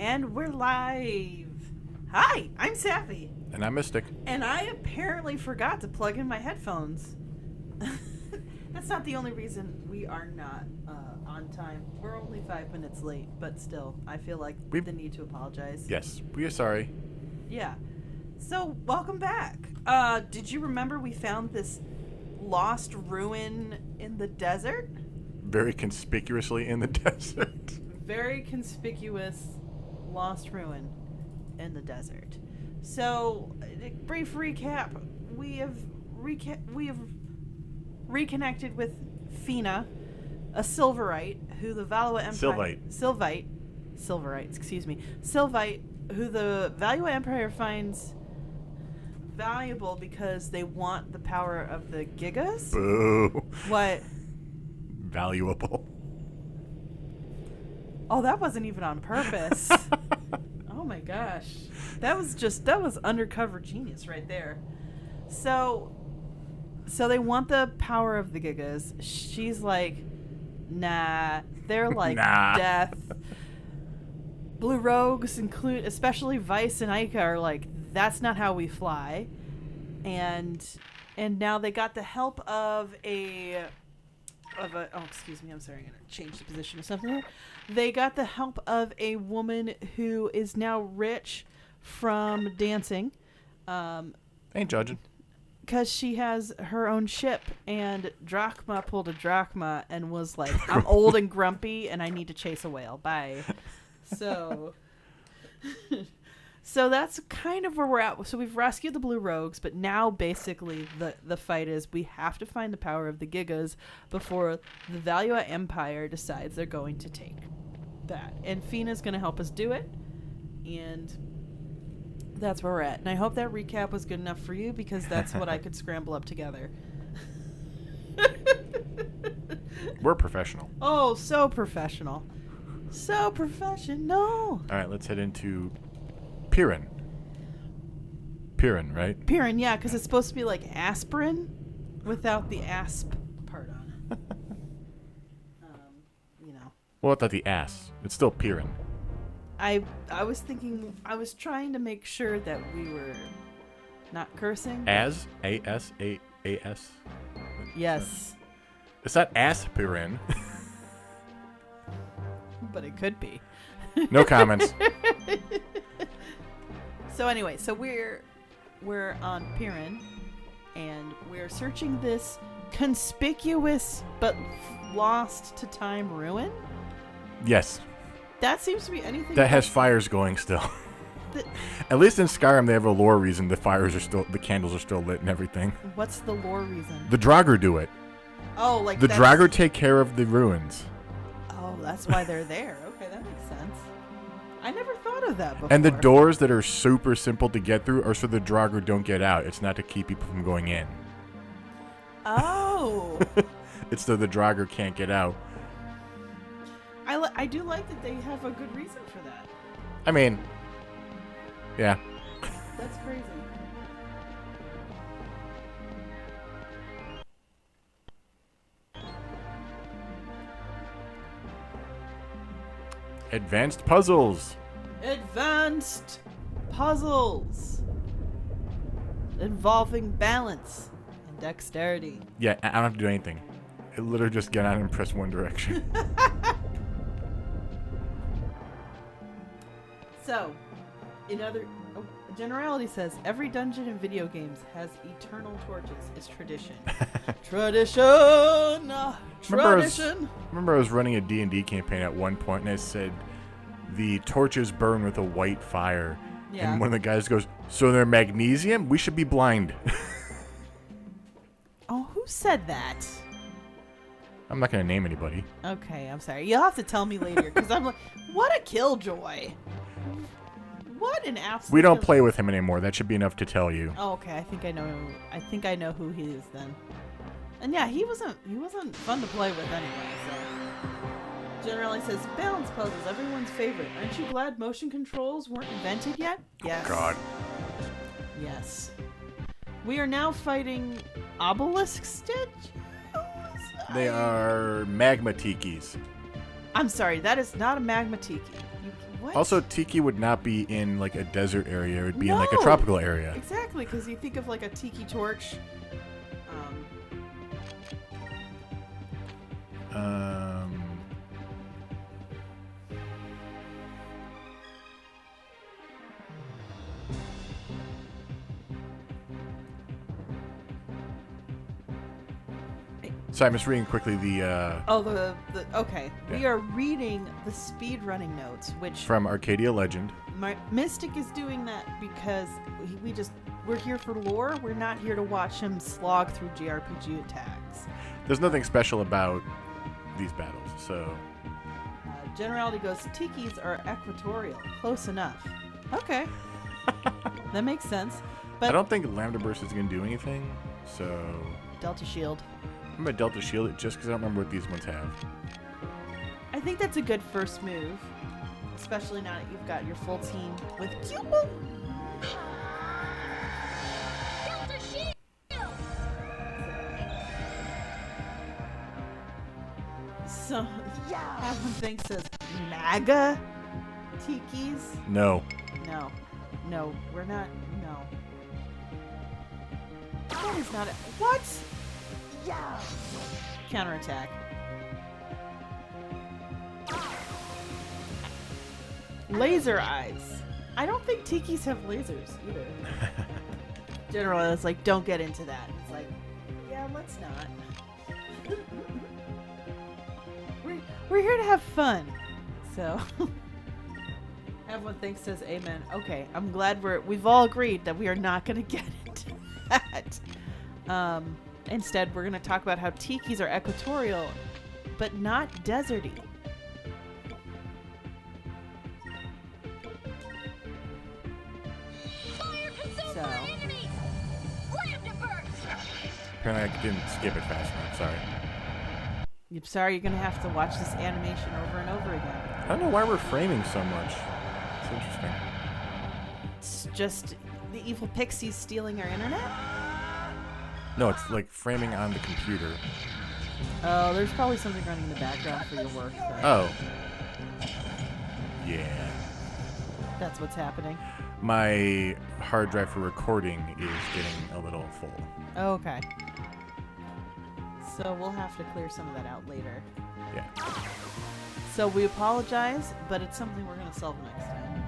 And we're live. Hi, I'm Sappy. And I'm Mystic. And I apparently forgot to plug in my headphones. That's not the only reason we are not on time. We're only 5 minutes late, but still, I feel like the need to apologize. Yes, we are sorry. Yeah. So, welcome back. Did you remember we found this lost ruin in the desert? Very conspicuously in the desert. Very conspicuous lost ruin in the desert. So, brief recap. We have reconnected with Fina, a Silverite, who the Valua Empire... Silvite, who the Valua Empire finds valuable because they want the power of the Gigas. Boo. What? Valuable. Oh, that wasn't even on purpose. Oh my gosh. That was undercover genius right there. So they want the power of the Gigas. She's like, nah. They're like death. Blue Rogues include, especially Vice and Ica, are like, that's not how we fly. And now they got the help of oh, excuse me, I'm sorry, I'm going to change the position of something here. They got the help of a woman who is now rich from dancing. Ain't judging. Because she has her own ship, and Drachma pulled a Drachma and was like, I'm old and grumpy, and I need to chase a whale. Bye. So that's kind of where we're at. So we've rescued the Blue Rogues, but now basically the fight is we have to find the power of the Gigas before the Valua Empire decides they're going to take that. And Fina's going to help us do it. And that's where we're at. And I hope that recap was good enough for you, because that's what I could scramble up together. We're professional. Oh, so professional. So professional. All right, let's head into Piran. Piran, right? Piran, yeah, because it's supposed to be like aspirin without the asp part on it. You know. Well, without the ass. It's still Piran. I was trying to make sure that we were not cursing. As? A-S-A-A-S? Yes. It's not aspirin. But it could be. No comments. So anyway, we're on Piran, and we're searching this conspicuous but lost to time ruin. Yes. That seems to be anything that has fires going still. At least in Skyrim, they have a lore reason the candles are still lit and everything. What's the lore reason? The Draugr do it. Oh, like the Draugr take care of the ruins. Oh, that's why they're there. Okay, that makes sense. I never thought of that before. And the doors that are super simple to get through are so the Draugr don't get out. It's not to keep people from going in. Oh. It's so the Draugr can't get out. I do like that they have a good reason for that. I mean, yeah. That's crazy. Advanced puzzles. Advanced puzzles involving balance and dexterity. Yeah, I don't have to do anything. I literally just get out and press one direction. So, Generality says every dungeon in video games has eternal torches. It's tradition. Tradition. Remember I was running a D&D campaign at one point, and I said the torches burn with a white fire. Yeah. And one of the guys goes, "So they're magnesium? We should be blind." Oh, who said that? I'm not going to name anybody. Okay, I'm sorry. You'll have to tell me later, because I'm like, what a killjoy. What an absolute... We don't play with him anymore. That should be enough to tell you. Oh, okay. I think I know who he is then. And yeah, he wasn't fun to play with anyway, so... Generally says, balance puzzles, everyone's favorite. Aren't you glad motion controls weren't invented yet? Yes. Oh, God. Yes. We are now fighting obelisk statues? They are magma tikis. I'm sorry, that is not a magma tiki. What? Also, tiki would not be in like a desert area. It would be in like a No! tropical area. Exactly, because you think of like a tiki torch. Sorry, I'm just reading quickly the Okay. Yeah. We are reading the speedrunning notes, which from Arcadia Legend. Mystic is doing that because we're here for lore. We're not here to watch him slog through JRPG attacks. There's nothing special about these battles, so. Generality goes, tikis are equatorial. Close enough. Okay. That makes sense. But I don't think Lambda Burst is going to do anything, so. Delta Shield. I'm going to Delta Shield it just because I don't remember what these ones have. I think that's a good first move. Especially now that you've got your full team with Cupid. Delta Shield! So, Everyone thinks says MAGA tikis. No. No, we're not. No. That is not. What? Yeah. Counterattack. Laser eyes. I don't think tikis have lasers either. Generally, it's like, don't get into that. It's like, yeah, let's not. We're here to have fun. So, everyone says amen. Okay, I'm glad we've all agreed that we are not going to get into that. Instead, we're going to talk about how tikis are equatorial, but not deserty. So, Apparently I didn't skip it fast enough. Sorry. I'm sorry, you're going to have to watch this animation over and over again. I don't know why we're framing so much. It's interesting. It's just the evil pixies stealing our internet? No, it's like framing on the computer. Oh, there's probably something running in the background for your work. Oh. Yeah. That's what's happening. My hard drive for recording is getting a little full. Oh, okay. So we'll have to clear some of that out later. Yeah. So we apologize, but it's something we're going to solve next time.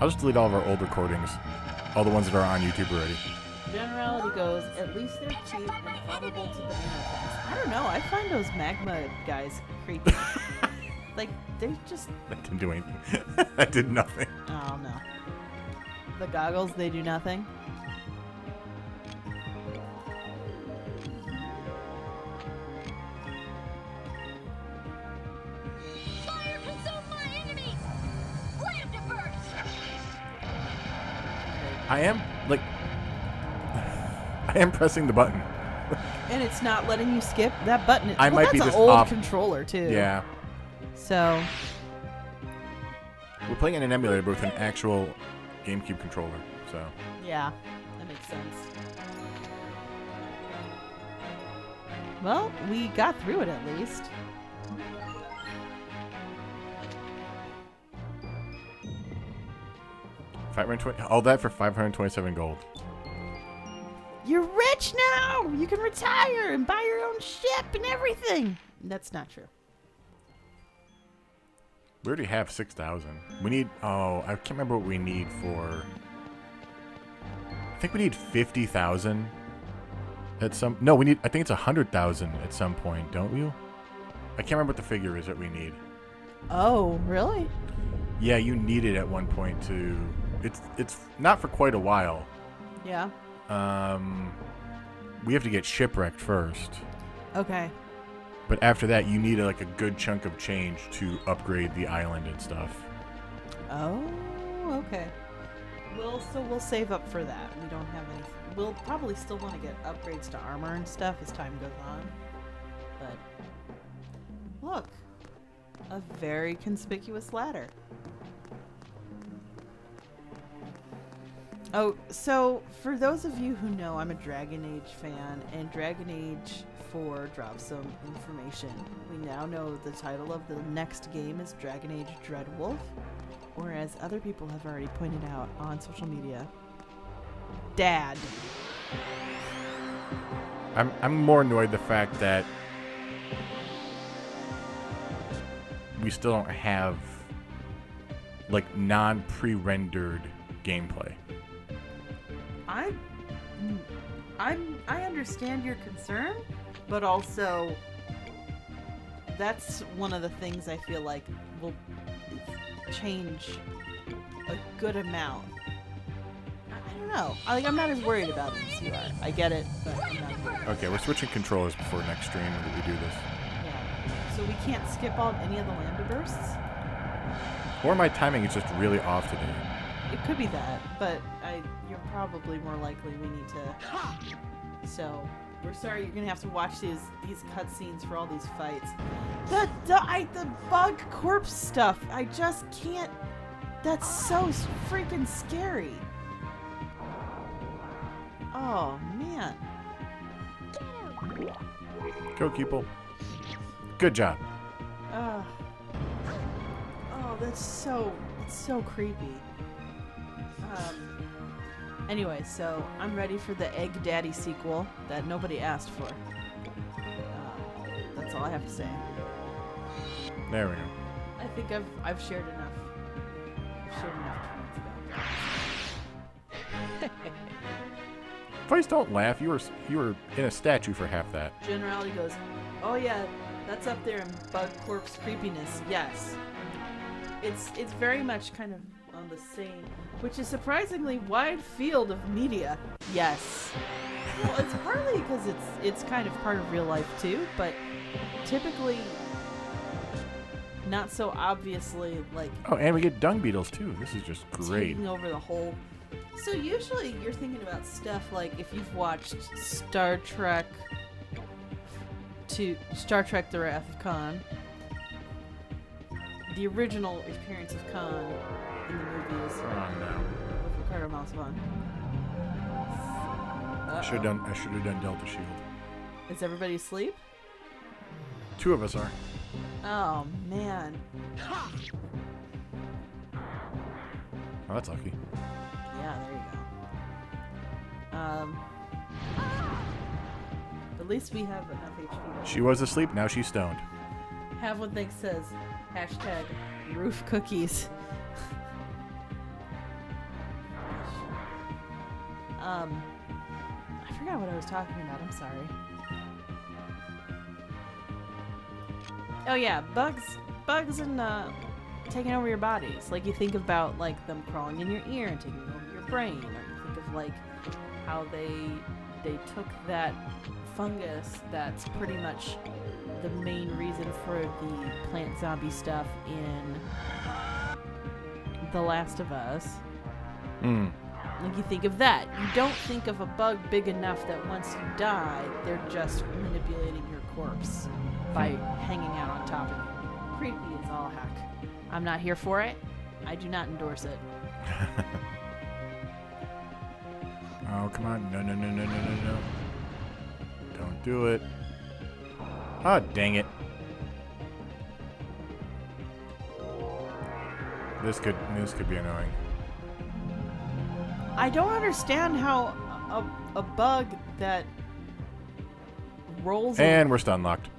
I'll just delete all of our old recordings. All the ones that are on YouTube already. Generality goes, at least they're cheap and vulnerable to banana attacks. I don't know. I find those magma guys creepy. Like, they just... That didn't do anything. That did nothing. Oh, no. The goggles, they do nothing. Fire consume my enemy! Lambda burst! I am pressing the button. And it's not letting you skip that button. I might that's be an just old off. controller, too. Yeah. So... We're playing in an emulator, but with an actual GameCube controller, so. Yeah, that makes sense. Well, we got through it at least. All that for 527 gold. You're rich now! You can retire and buy your own ship and everything! That's not true. We already have 6,000. We need... Oh, I can't remember what we need for... I think we need 50,000 at some... No, we need... I think it's 100,000 at some point, don't we? I can't remember what the figure is that we need. Oh, really? Yeah, you need it at one point to... It's not for quite a while. Yeah. We have to get shipwrecked first. Okay. But after that, you need a good chunk of change to upgrade the island and stuff. Oh, okay. We'll save up for that. We don't have any. We'll probably still want to get upgrades to armor and stuff as time goes on. But look, a very conspicuous ladder. Oh, so for those of you who know, I'm a Dragon Age fan, and Dragon Age 4 dropped some information. We now know the title of the next game is Dragon Age Dreadwolf, or as other people have already pointed out on social media, Dad. I'm more annoyed the fact that we still don't have like non-pre-rendered gameplay. I understand your concern, but also that's one of the things I feel like will change a good amount. I don't know. I'm not as worried about it as you are. I get it, but I'm not as worried. Okay, we're switching controllers before next stream when we do this. Yeah. So we can't skip on any of the lambda bursts? Or my timing is just really off today. It could be that, but you're probably more likely we need to. So we're sorry, you're gonna have to watch these cutscenes for all these fights. The bug corpse stuff, I just can't. That's so freaking scary. Oh man. Go, Keeple. Good job. Oh, that's so creepy. Anyway, so I'm ready for the Egg Daddy sequel that nobody asked for. That's all I have to say. There we go. I think I've shared enough. I've shared enough tweets about that. Vice, don't laugh. You were in a statue for half that. Generality goes, oh yeah, that's up there in bug corpse creepiness. Yes, it's very much kind of on the same, which is surprisingly wide field of media. Yes. Well, it's partly because it's kind of part of real life too, but typically not so obviously like. Oh, and we get dung beetles too. This is just great. Taking over the whole. So usually you're thinking about stuff like if you've watched Star Trek The Wrath of Khan, the original appearance of Khan in the movies Oh no. with Ricardo Montalban. I should have done Delta Shield. Is everybody asleep? 2 of us are. Oh man. Oh, that's lucky. Yeah, there you go. At least we have enough HP. She was asleep. Now she's stoned. Have one thing says hashtag roof cookies. I forgot what I was talking about. I'm sorry. Oh yeah, bugs and taking over your bodies. Like you think about like them crawling in your ear and taking over your brain, or you think of like how they took that fungus that's pretty much the main reason for the plant zombie stuff in The Last of Us. Like you think of that. You don't think of a bug big enough that once you die, they're just manipulating your corpse by hanging out on top of you. Creepy as all heck. I'm not here for it. I do not endorse it. Oh, come on. No. Don't do it. Oh, dang it. This could be annoying. I don't understand how a bug that rolls And we're stun locked.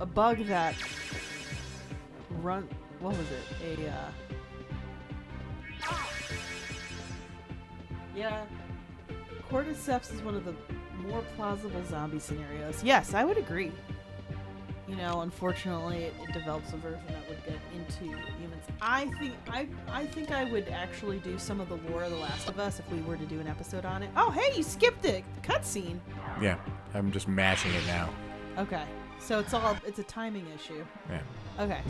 a bug that run. What was it? Yeah. Cordyceps is one of the more plausible zombie scenarios. Yes, I would agree. You know, unfortunately, it develops a version that would get into humans. I think I would actually do some of the lore of The Last of Us if we were to do an episode on it. Oh, hey, you skipped the cutscene. Yeah, I'm just mashing it now. Okay, so it's a timing issue. Yeah. Okay.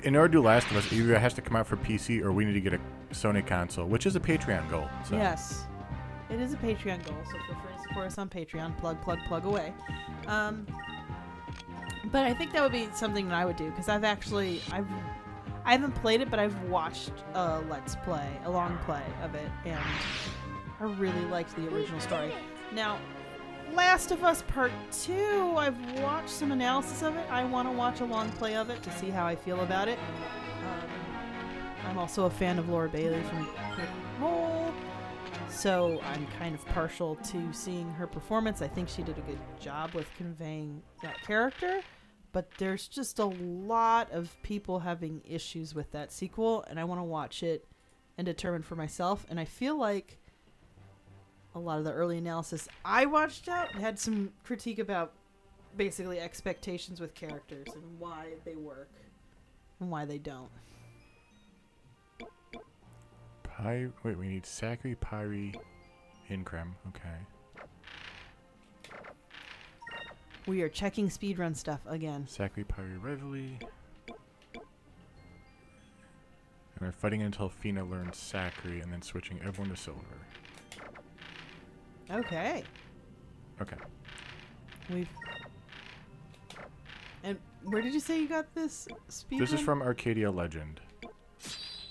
In order to do Last of Us, either it has to come out for PC or we need to get a Sony console, which is a Patreon goal. So. Yes, it is a Patreon goal, so feel free to support us on Patreon. Plug away. But I think that would be something that I would do because I haven't played it, but I've watched a long play of it, and I really liked the original story. Now, Last of Us Part 2, I've watched some analysis of it. I want to watch a long play of it to see how I feel about it. I'm also a fan of Laura Bailey from Critical Role, so I'm kind of partial to seeing her performance. I think she did a good job with conveying that character. But there's just a lot of people having issues with that sequel, and I want to watch it and determine for myself. And I feel like a lot of the early analysis I watched out had some critique about basically expectations with characters and why they work and why they don't. Wait, we need Sacri, Pyri, Increm. Okay. We are checking speedrun stuff again. Sacri, Pyri, Reveille. And we're fighting until Fina learns Sacri and then switching everyone to Silver. Okay. Okay. And where did you say you got this speedrun? This is from Arcadia Legend.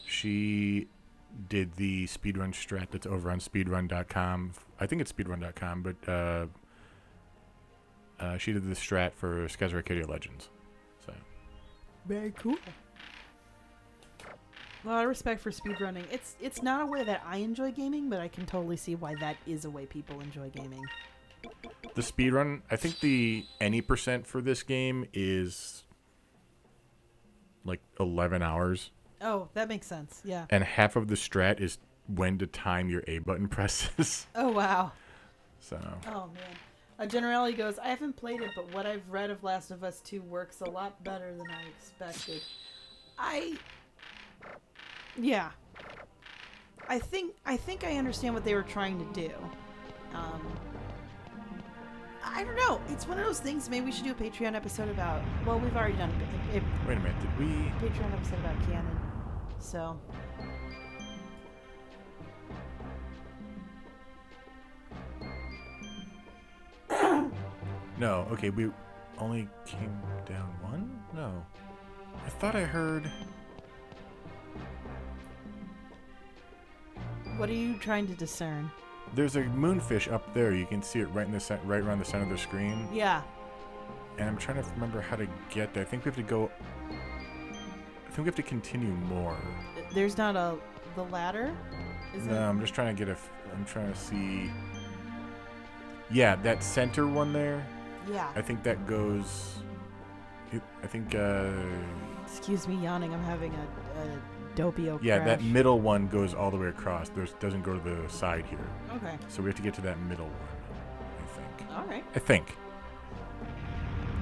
She did the speedrun strat that's over on speedrun.com. I think it's speedrun.com, but she did the strat for Skaz Arcadia Legends. So very cool. A lot of respect for speedrunning. It's not a way that I enjoy gaming, but I can totally see why that is a way people enjoy gaming. The speedrun, I think the any percent for this game is like 11 hours. Oh, that makes sense. Yeah. And half of the strat is when to time your A button presses. Oh, wow. So. Oh, man. Generality goes, I haven't played it, but what I've read of Last of Us 2 works a lot better than I expected. Yeah. I think I understand what they were trying to do. I don't know. It's one of those things. Maybe we should do a Patreon episode about. Well, we've already done it. Wait a minute. Did we? Patreon episode about canon. So. No. Okay. We only came down one. No. I thought I heard. What are you trying to discern? There's a moonfish up there. You can see it right in the right around the center of the screen. Yeah. And I'm trying to remember how to get there. I think we have to go. I think we have to continue more. There's not the ladder. Is No, it? I'm just trying to get I'm trying to see. Yeah, that center one there. Yeah. I think that goes. I think. Excuse me, yawning. I'm having a Doppio Yeah, crash. that middle one goes all the way across. Doesn't go to the side here. Okay. So we have to get to that middle one, I think. All right. I think.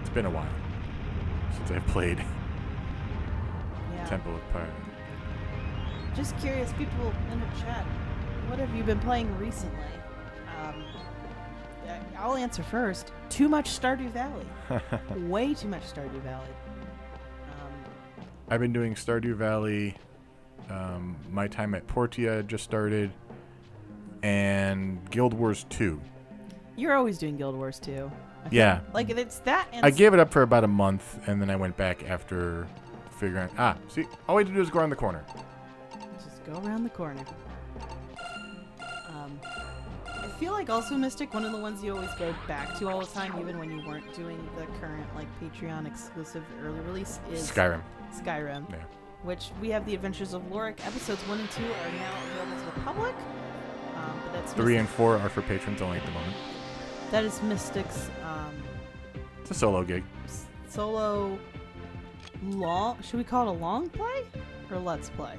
It's been a while since I've played Yeah. Temple of Pyre. Just curious, people in the chat, what have you been playing recently? I'll answer first. Too much Stardew Valley. Way too much Stardew Valley. I've been doing Stardew Valley. My time at Portia just started. And Guild Wars 2. You're always doing Guild Wars 2. Yeah. Like, it's that and... I gave it up for about a month, and then I went back after figuring... see, all we had to do is go around the corner. Just go around the corner. I feel like also Mystic, one of the ones you always go back to all the time, even when you weren't doing the current like Patreon exclusive early release, is Skyrim. Skyrim. Yeah. Which we have the Adventures of Lorik episodes 1 and 2 are now available to the public. But that's 3 and 4 are for patrons only at the moment. That is Mystic's It's a solo gig. solo long. Should we call it a long play or let's play?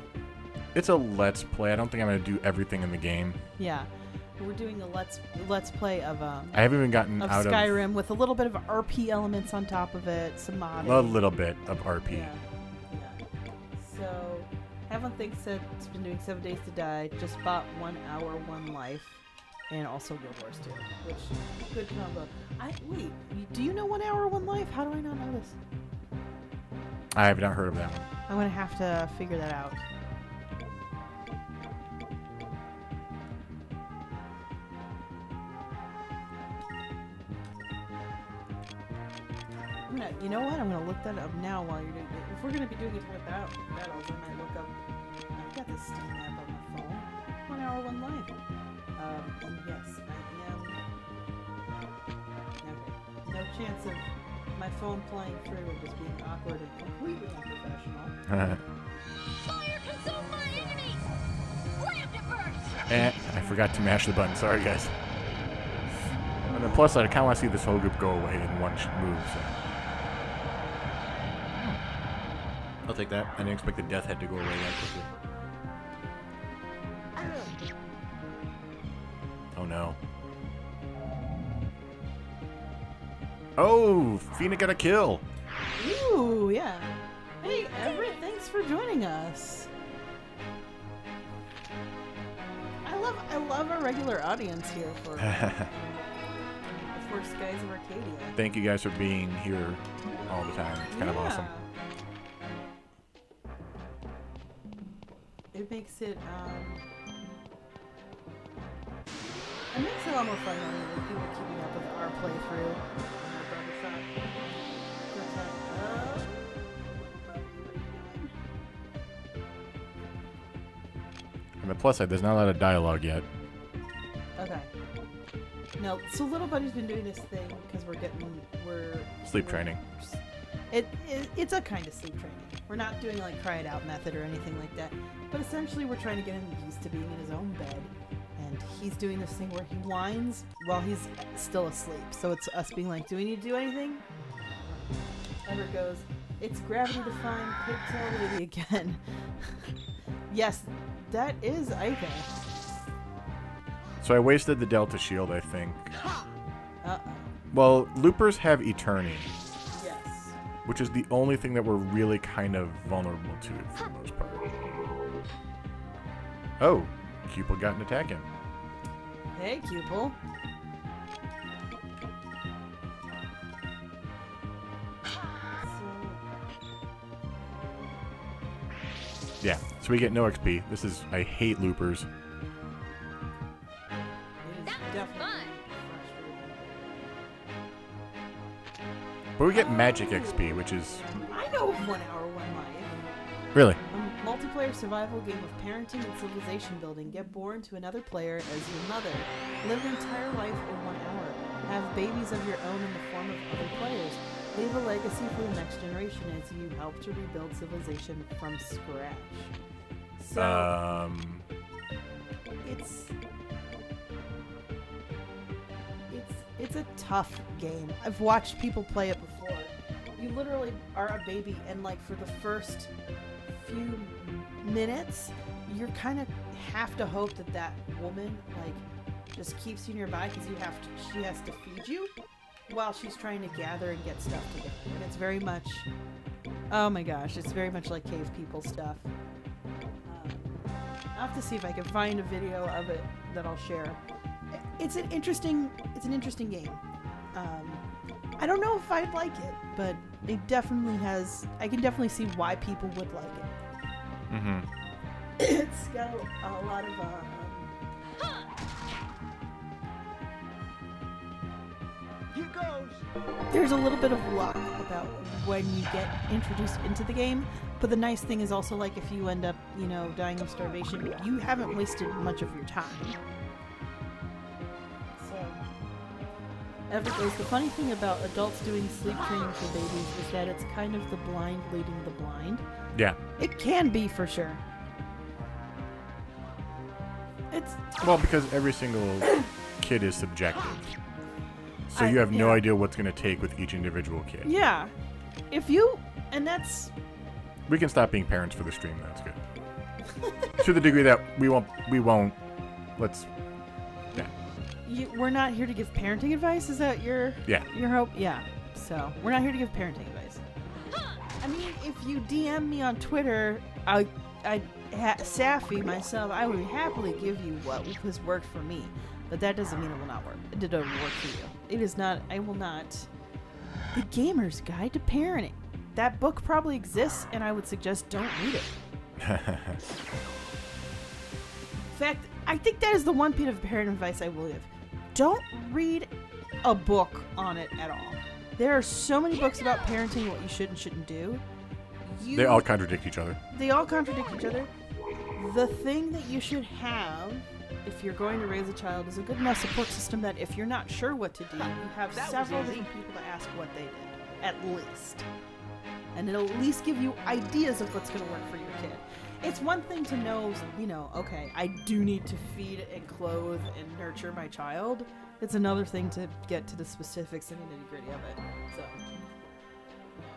It's a let's play. I don't think I'm going to do everything in the game. Yeah, we're doing a let's play of I haven't even gotten out Skyrim with a little bit of RP elements on top of it, some modding. A little bit of RP. Yeah. So, Heaven thinks that it's been doing 7 Days to Die. Just bought 1 Hour, 1 Life, and also Guild Wars 2, which good combo. Wait, do you know 1 Hour, 1 Life? How do I not know this? I have not heard of that one. I'm gonna have to figure that out. You know what? I'm gonna look that up now while you're doing it. If we're gonna be doing a ton of battles, I might look up. I've got this Steam app on my phone. 1 hour, 1 life. And yes, I am. Okay. No chance of my phone playing through and just being awkward and completely unprofessional. Fire consume my enemies! Slam to burst! I forgot to mash the button. Sorry, guys. And then plus, I kind of want to see this whole group go away in one move. So. I'll take that. I didn't expect the death head to go away that quickly. Oh no. Oh, Fina got a kill. Ooh, yeah. Hey, Everett, thanks for joining us. I love our regular audience here for Skies of Arcadia. Thank you guys for being here all the time. It's kind of awesome. It makes it a lot more fun when people are keeping up with our playthrough. On the plus side, there's not a lot of dialogue yet. Okay. No, so Little Buddy's been doing this thing because we're Sleep training. It's a kind of sleep training. We're not doing like cry it out method or anything like that, but essentially we're trying to get him used to being in his own bed, and he's doing this thing where he whines while he's still asleep. So it's us being like, do we need to do anything? Ever goes, it's gravity-defying pigtail lady again. Yes, that is Aika. So I wasted the Delta Shield, I think. Uh-oh. Well, loopers have Eternity, Yes. which is the only thing that we're really kind of vulnerable to for the most part. Oh, Cupid got an attack in. Hey, Cupid. Yeah, so we get no XP. This is, I hate loopers. That was fun! But we get magic XP, which is... I know of 1 hour, 1 life. Really? A multiplayer survival game of parenting and civilization building. Get born to another player as your mother. Live an entire life in 1 hour. Have babies of your own in the form of other players. Leave a legacy for the next generation as you help to rebuild civilization from scratch. So, it's a tough game. I've watched people play it before. You literally are a baby, and like for the first few minutes, you're kind of have to hope that that woman like just keeps you nearby because she has to feed you while she's trying to gather and get stuff together. And it's very much, oh my gosh, it's very much like cave people stuff. I'll have to see if I can find a video of it that I'll share. It's an interesting game. I don't know if I'd like it, but it definitely has. I can definitely see why people would like it. Mm-hmm. It's got a lot of. Here goes. There's a little bit of luck about when you get introduced into the game, but the nice thing is also like if you end up, dying of starvation, you haven't wasted much of your time. Evergoes, the funny thing about adults doing sleep training for babies is that it's kind of the blind leading the blind. Yeah. It can be for sure. It's Well, because every single kid is subjective. So you have no idea what's going to take with each individual kid. yeah. If you and that's We can stop being parents for the stream. That's good. To the degree that we won't. Let's. Yeah. we're not here to give parenting advice. Is that your hope? Yeah. So we're not here to give parenting advice. I mean, if you DM me on Twitter, Safi myself, I would happily give you what has worked for me. But that doesn't mean it will not work. It doesn't work for you. It is not. I will not. The Gamer's Guide to Parenting. That book probably exists, and I would suggest don't read it. In fact, I think that is the one piece of parenting advice I will give. Don't read a book on it at all. There are so many books about parenting and what you should and shouldn't do. They all contradict each other. They all contradict each other. The thing that you should have if you're going to raise a child is a good enough support system that if you're not sure what to do, you have That was several easy. different people to ask what they did, at least. And it'll at least give you ideas of what's going to work for your kid. It's one thing to know, you know, okay, I do need to feed and clothe and nurture my child. It's another thing to get to the specifics and the nitty-gritty of it. So,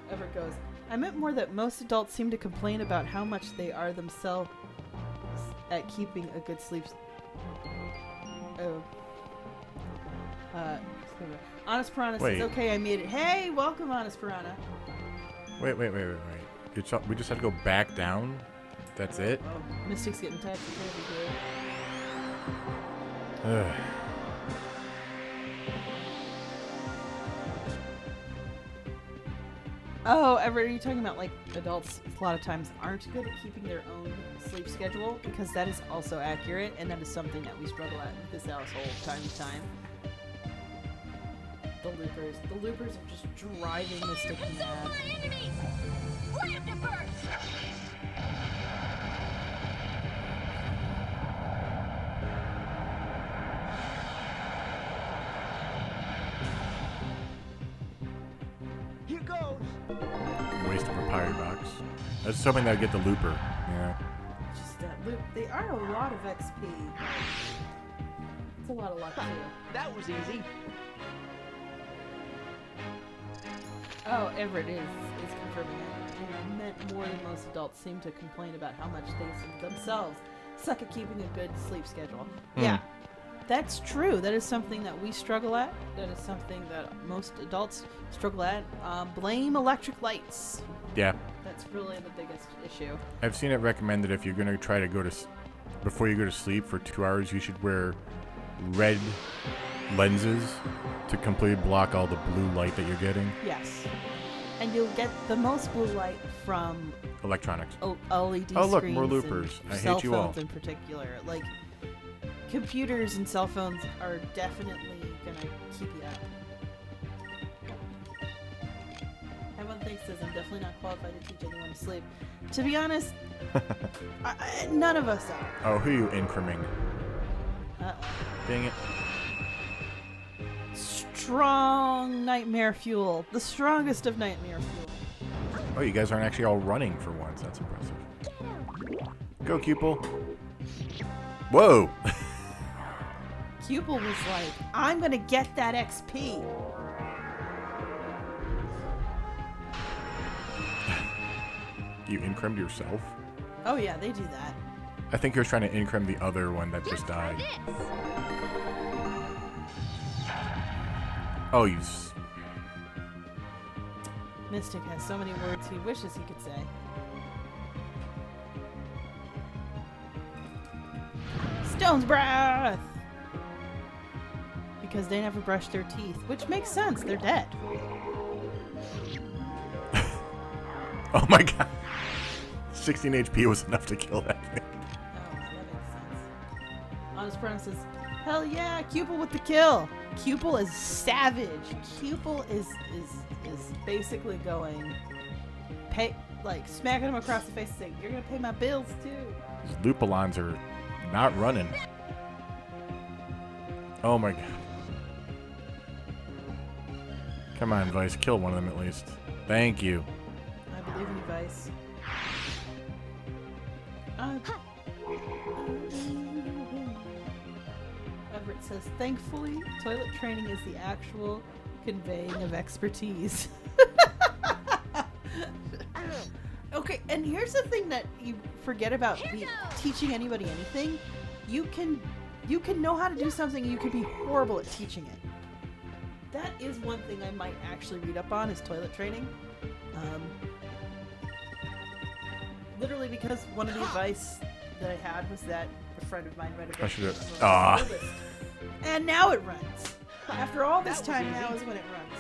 ever it goes. I meant more that most adults seem to complain about how much they are themselves at keeping a good sleep. Honest Piranha Wait. says, okay, I made it. Hey, welcome, Honest Piranha. Wait. We just had to go back down? That's it? Oh, Mystic's getting touched. Ugh. Oh, Everett, are you talking about like adults a lot of times aren't good at keeping their own sleep schedule? Because that is also accurate, and that is something that we struggle at in this household time to time. The loopers are just driving Mystic Fire consume mad. my enemies! Slam to burst! Here goes. Waste of papyri box. That's something that would get the looper. Yeah. Just that loop. They are a lot of XP. It's a lot of luck too. That was easy. Oh, Everett is confirming it. It meant more than most adults seem to complain about how much they themselves suck at keeping a good sleep schedule. Yeah, that's true. That is something that we struggle at. That is something that most adults struggle at. Blame electric lights. Yeah. That's really the biggest issue. I've seen it recommended if you're going to try to go to before you go to sleep for 2 hours, you should wear red lenses to completely block all the blue light that you're getting. Yes. And you'll get the most blue light from Electronics. LED Oh, look, screens more and loopers. I cell hate you all. phones in particular. Like, computers and cell phones are definitely going to keep you up. Everyone thinks says, I'm definitely not qualified to teach anyone to sleep. To be honest, none of us are. Oh, who are you increming? Dang it. Strong nightmare fuel. The strongest of nightmare fuel. Oh, you guys aren't actually all running for once. That's impressive. Go, Cupel. Whoa! Cupel was like, I'm going to get that XP. You incremed yourself? Oh yeah, they do that. I think you're trying to increm the other one that just Try died. this! Oh, you... Mystic has so many words he wishes he could say. Stone's breath! Because they never brush their teeth, which makes sense, they're dead. Oh my god. 16 HP was enough to kill that thing. Oh, that makes sense. Honest Brown says, hell yeah, Cupel with the kill! Cupel is savage. Cupel is basically going, smacking him across the face and saying, you're gonna pay my bills too. These Lupulons are not running. Oh my god. Come on, Vice, kill one of them at least. Thank you. I believe in you, Vice. Everett says, thankfully, toilet training is the actual conveying of expertise. Okay, and here's the thing that you forget about teaching anybody anything. You can know how to do something, you can be horrible at teaching it. That is one thing I might actually read up on, is toilet training. Literally because one of the advice that I had was that a friend of mine read a book. I should've- that was Ah. the oldest. And now it runs. After all this That was time, easy. now is when it runs.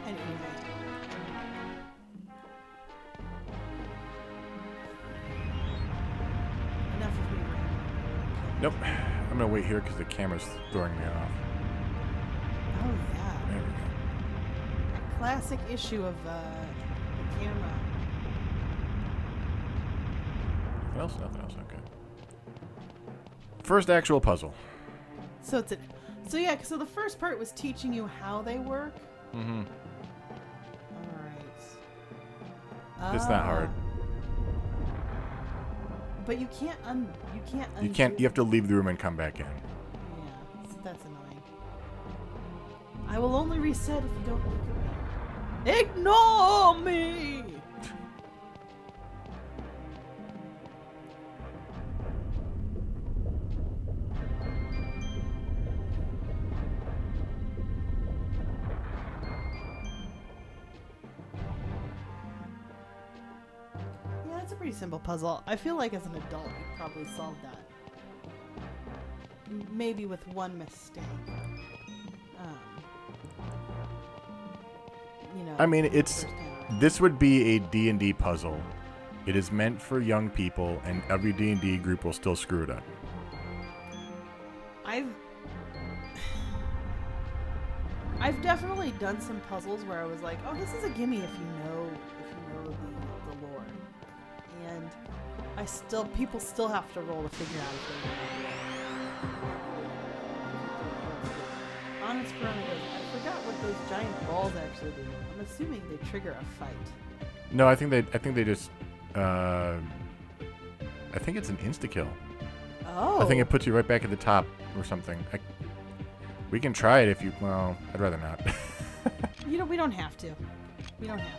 Anyway. Enough of me rambling. Nope. I'm gonna wait here because the camera's throwing me off. Oh yeah. There we go. Classic issue of the camera. Nothing else? Nothing else. Okay. First actual puzzle. So it's so the first part was teaching you how they work. Mm-hmm. All right. It's not hard. But you can't You can't. You have to leave the room and come back in. Yeah, so that's annoying. I will only reset if you don't look at me. Ignore me. Yeah, it's a pretty simple puzzle. I feel like as an adult, you probably solved that. Maybe with one mistake. You know. I mean, the it's first time around. this would be a D&D puzzle. It is meant for young people, and every D&D group will still screw it up. I've definitely done some puzzles where I was like, oh, this is a gimme if you know the lore, and people still have to roll to figure out if they know. Honest Piranha goes, I forgot what those giant balls actually do. I'm assuming they trigger a fight. No, I think they just. I think it's an insta kill. Oh. I think it puts you right back at the top or something. We can try it if you. Well, I'd rather not. We don't have to. We don't have to.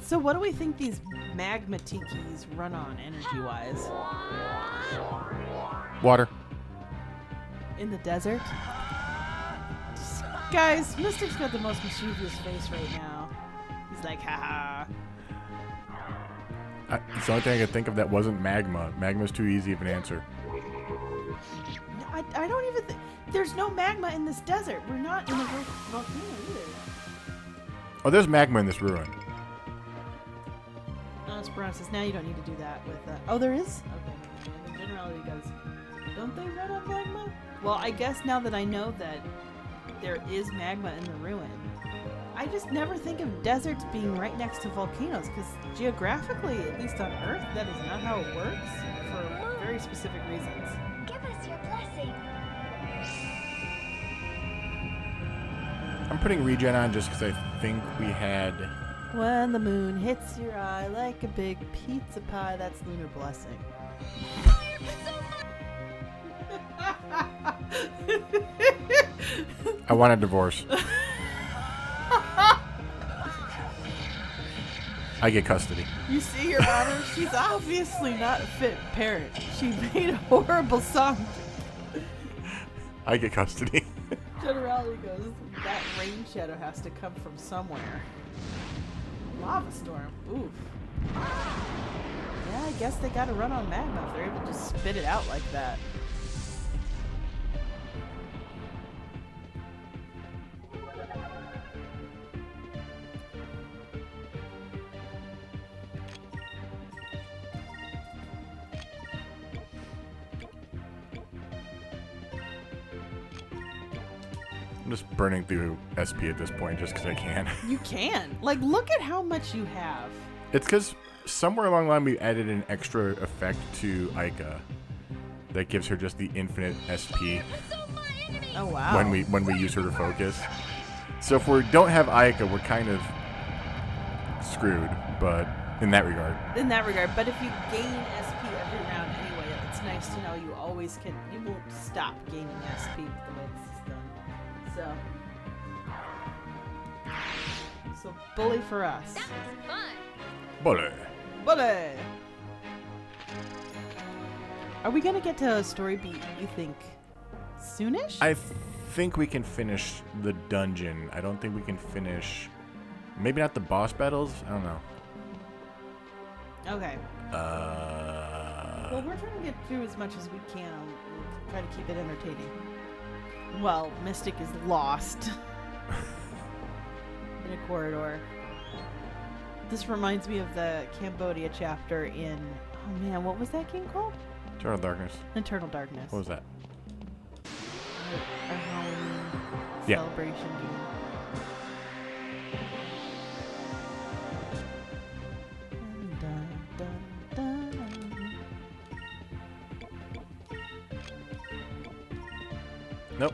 So what do we think these magma tikis run on energy-wise? Water. In the desert? Guys, Mystic's got the most mischievous face right now. He's like, haha. It's the only thing I could think of that wasn't magma. Magma's too easy of an answer. I don't even think... There's no magma in this desert. We're not in a volcano either. Oh, there's magma in this ruin. Esperanza says, now you don't need to do that with... Oh, there is? Okay. The generality goes, don't they run on magma? Well, I guess now that I know that there is magma in the ruin, I just never think of deserts being right next to volcanoes, because geographically, at least on Earth, that is not how it works, for very specific reasons. Give us your blessing. I'm putting regen on just because I think we had... When the moon hits your eye like a big pizza pie, that's lunar blessing. I want a divorce. I get custody. You see, Your Honor, she's obviously not a fit parent. She made a horrible song. I get custody. Generality goes, that rain shadow has to come from somewhere. Lava storm. Oof. Yeah, I guess they gotta run on magma if they're able to just spit it out like that. I'm just burning through SP at this point just because I can. You can. Like, look at how much you have. It's because somewhere along the line we added an extra effect to Ica that gives her just the infinite SP Oh, wow. when we use her to focus. So if we don't have Ica, we're kind of screwed, but in that regard. In that regard, but if you gain SP every round anyway, it's nice to know you always can. You won't stop gaining SP with the way this is done. So bully for us. That was fun. Bully. Bully. Are we gonna get to a story beat? You think soonish? I think we can finish the dungeon. I don't think we can finish. Maybe not the boss battles. I don't know. Okay. Well, we're trying to get through as much as we can. We'll try to keep it entertaining. Well, Mystic is lost in a corridor. This reminds me of the Cambodia chapter in, oh man, what was that game called? Eternal Darkness. Eternal Darkness. What was that? A Halloween Yeah. celebration game. Dun, dun, dun, dun. Nope.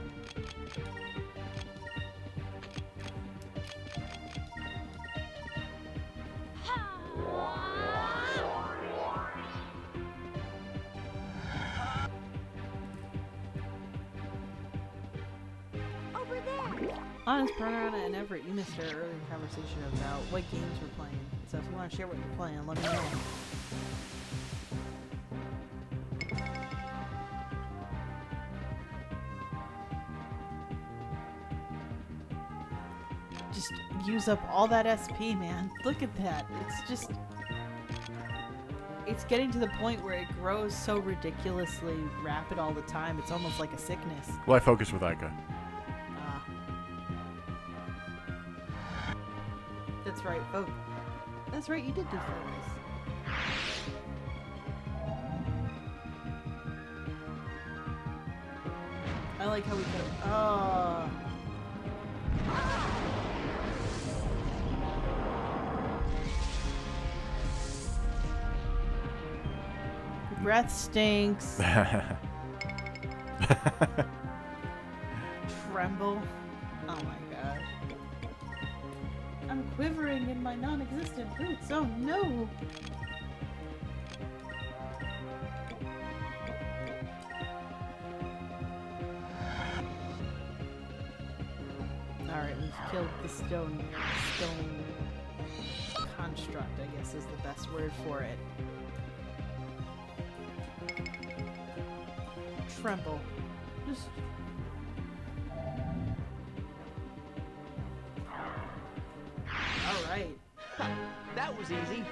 Over there. Honest, Piranha and Everett, you missed our earlier conversation about what games we're playing. So if you want to share what you're playing, let me know. Just use up all that SP, man. Look at that. It's just... It's getting to the point where it grows so ridiculously rapid all the time. It's almost like a sickness. Well, I focused with Ica. Ah. That's right, folks. That's right, you did do focus. I like how we could have... Oh. Your breath stinks. Tremble. Oh my gosh. I'm quivering in my non-existent boots. Oh no! Alright, we've killed the stone construct, I guess is the best word for it. Tremble. Just... Alright. That was easy.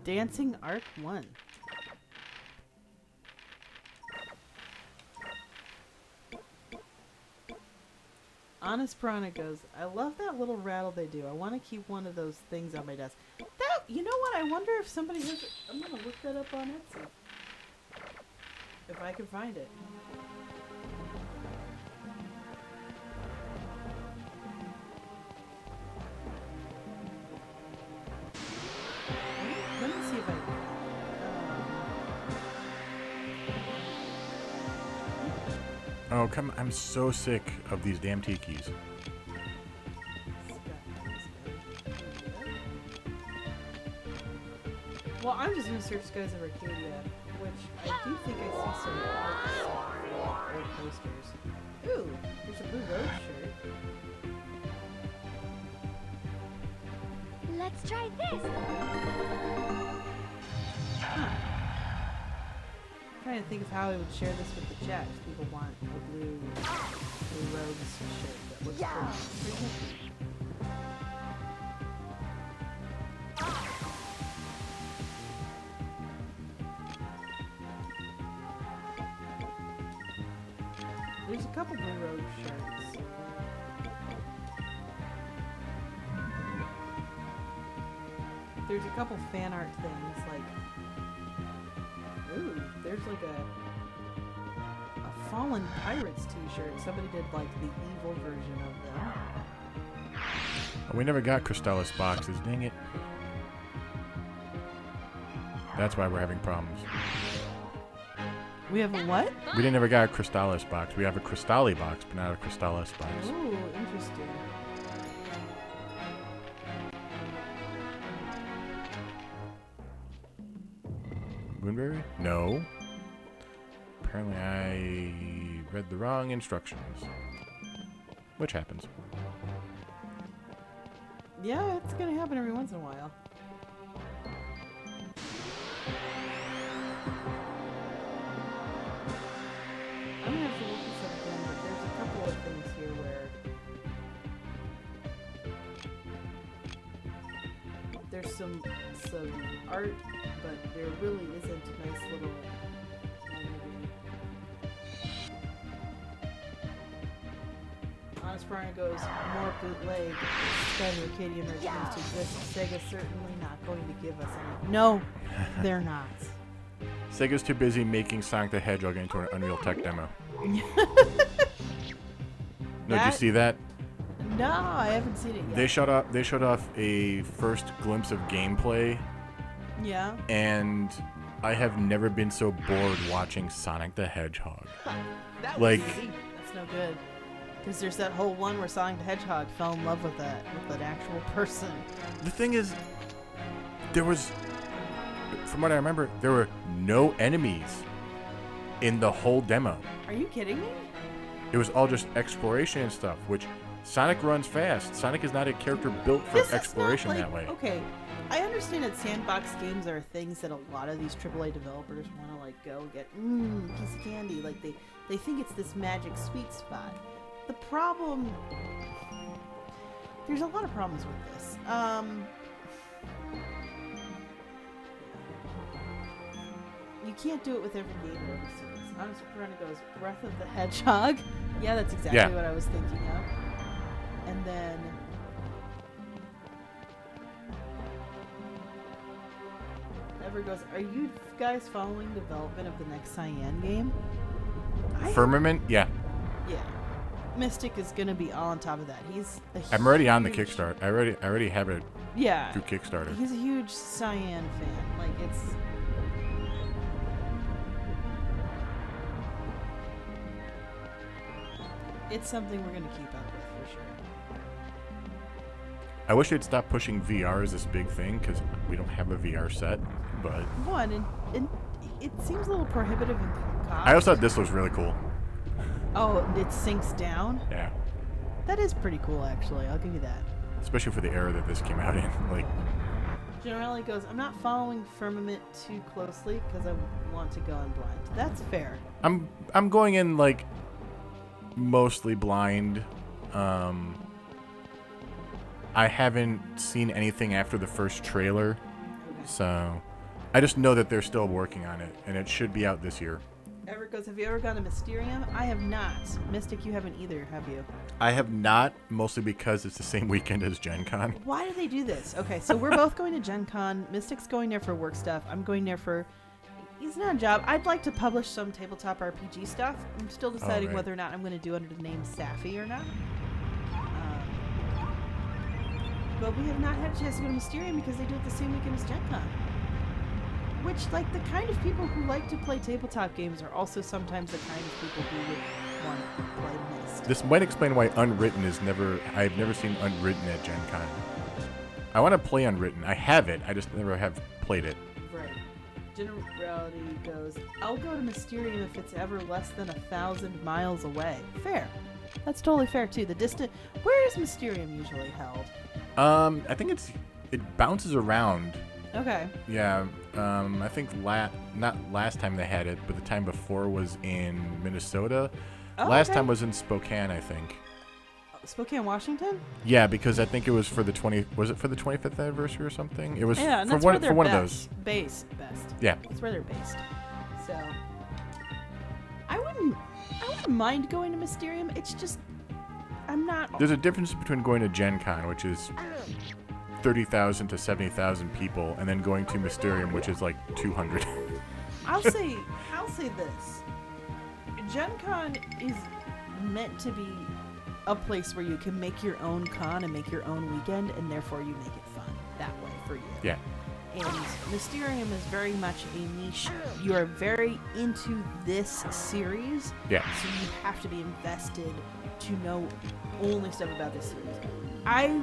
Dancing Arc 1. Honest Piranha goes, I love that little rattle they do. I want to keep one of those things on my desk. That, you know what? I wonder if somebody has it. I'm going to look that up on Etsy. If I can find it. Let me see if I can. Oh, come I'm so sick of these damn tikis. Well, I'm just going to search Skies of Arcadia, which I do think I see some old posters. Ooh, there's a Blue Road shirt. Let's try this. Huh. I'm trying to think of how I would share this with the chat if people want a Blue Roads shirt that looks pretty good. There's a couple Blue Road shirts. There's a couple fan art things, like... Ooh, there's like a Fallen Pirates t-shirt. Somebody did like the evil version of them. We never got Crystallis boxes, dang it. That's why we're having problems. We have a what? We didn't ever got a Crystallis box. We have a Crystalli box, but not a Crystallis box. Ooh, interesting. Moonberry? No. Apparently I read the wrong instructions. Which happens. Yeah, it's gonna happen every once in a while. I'm gonna have to look this up again, but there's a couple of things here where there's still some art, but there really isn't a nice little. Honest Brian goes, more bootleg. Sky Arcadia merchandise to exist. Sega's certainly not going to give us any. No, they're not. Sega's too busy making Sonic the Hedgehog into an Unreal Tech demo. No, did you see that? No, I haven't seen it yet. They showed off a first glimpse of gameplay. Yeah. And I have never been so bored watching Sonic the Hedgehog. That Like, was easy. That's no good. Because there's that whole one where Sonic the Hedgehog fell in love with an actual person. the thing is, there was, from what I remember, there were no enemies in the whole demo. Are you kidding me? It was all just exploration and stuff, which Sonic runs fast. Sonic is not a character built for This is exploration not, that way. Okay, I understand that sandbox games are things that a lot of these AAA developers want to like go get piece of candy. Like they think it's this magic sweet spot. The problem, there's a lot of problems with this. You can't do it with every game or every series. Honest Piranha goes, Breath of the Hedgehog. Yeah, that's exactly what I was thinking of. And then Ever goes, are you guys following development of the next Cyan game? Firmament? Yeah. Yeah. Mystic is gonna be all on top of that. He's I'm already on the huge- Kickstarter. I already have it Yeah. through Kickstarter. He's a huge Cyan fan. Like it's something we're gonna keep up with for sure. I wish they'd stop pushing VR as this big thing, because we don't have a VR set, but One, and it seems a little prohibitive in cost. I also thought this was really cool. Oh, it sinks down? Yeah. That is pretty cool, actually. I'll give you that. Especially for the era that this came out in. Like, Generally goes, I'm not following Firmament too closely because I want to go in blind. That's fair. I'm going in, like, mostly blind. I haven't seen anything after the first trailer, so I just know that they're still working on it, and it should be out this year. Everett goes, have you ever gone to Mysterium? I have not. Mystic, you haven't either, have you? I have not, mostly because it's the same weekend as Gen Con. Why do they do this? Okay, so we're both going to Gen Con. Mystic's going there for work stuff. I'm going there for... It's not a job. I'd like to publish some tabletop RPG stuff. I'm still deciding right. whether or not I'm going to do it under the name Safi or not. But we have not had a chance to go to Mysterium because they do it the same weekend as Gen Con. Which, like, the kind of people who like to play tabletop games are also sometimes the kind of people who would want to play Myst. This might explain why Unwritten is never... I've never seen Unwritten at Gen Con. I want to play Unwritten. I have it. I just never have played it. Right. Generality goes, I'll go to Mysterium if it's ever less than 1,000 miles away. Fair. That's totally fair, too. The distance... Where is Mysterium usually held? I think it bounces around. Okay. Yeah, I think not last time they had it, but the time before was in Minnesota. Oh, Last okay. time was in Spokane, I think. Spokane, Washington? Yeah, because I think it was for the 25th anniversary or something? It was Yeah, and for that's one where they're for one of best. those. Best. Yeah. That's where they're based. So I wouldn't mind going to Mysterium. It's just I'm not There's a difference between going to Gen Con, which is 30,000 to 70,000 people, and then going to Mysterium, which is like 200. I'll say this. Gen Con is meant to be a place where you can make your own con and make your own weekend, and therefore you make it fun that way for you. Yeah. And Mysterium is very much a niche. You are very into this series. Yeah. So you have to be invested to know only stuff about this series. I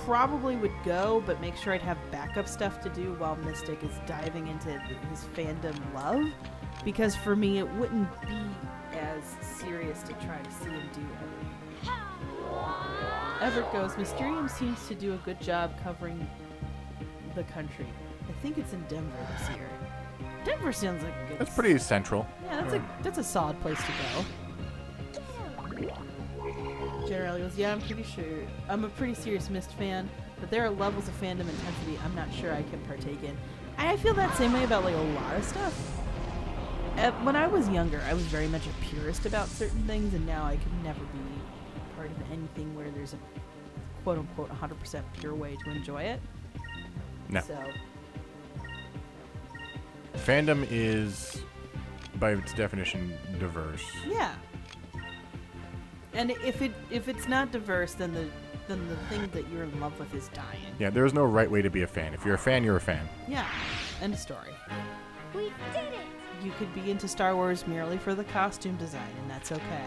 probably would go, but make sure I'd have backup stuff to do while Mystic is diving into his fandom love. Because for me, it wouldn't be as serious to try to see him do everything. Everett goes, Mysterium seems to do a good job covering the country. I think it's in Denver this year. Denver sounds like a good... That's pretty central. Yeah, that's a solid place to go. Generally goes, yeah, I'm pretty sure. I'm a pretty serious Myst fan. But there are levels of fandom intensity I'm not sure I can partake in. And I feel that same way about like a lot of stuff. When I was younger, I was very much a purist about certain things, and now I could never be part of anything where there's a quote-unquote 100% pure way to enjoy it. No. So, Fandom is, by its definition, diverse. yeah. And if it's not diverse, then the thing that you're in love with is dying. Yeah, there's no right way to be a fan. If you're a fan, you're a fan. Yeah. End of story. We did it! You could be into Star Wars merely for the costume design, and that's okay.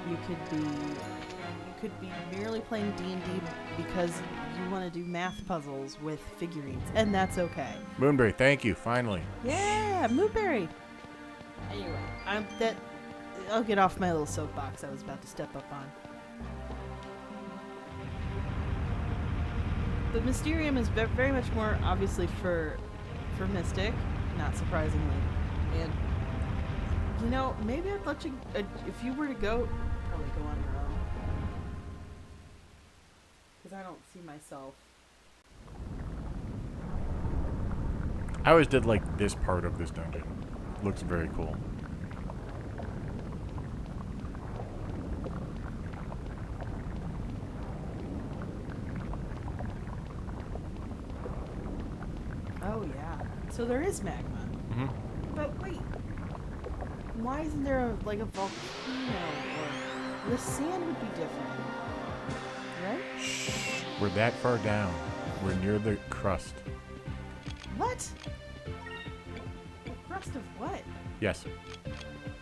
You could be merely playing D&D because you want to do math puzzles with figurines, and that's okay. Moonberry, thank you, finally. Yeah, Moonberry. Anyway, I'll get off my little soapbox I was about to step up on. The Mysterium is very much more obviously for Mystic, not surprisingly. And, you know, maybe I'd let you, if you were to go, probably go on your own. Because I don't see myself. I always did like this part of this dungeon. Looks very cool. Oh, yeah. So there is magma. Mm-hmm. But wait, why isn't there a volcano? Or the sand would be different, right? Shh. We're that far down. We're near the crust. What? A crust of what? Yes.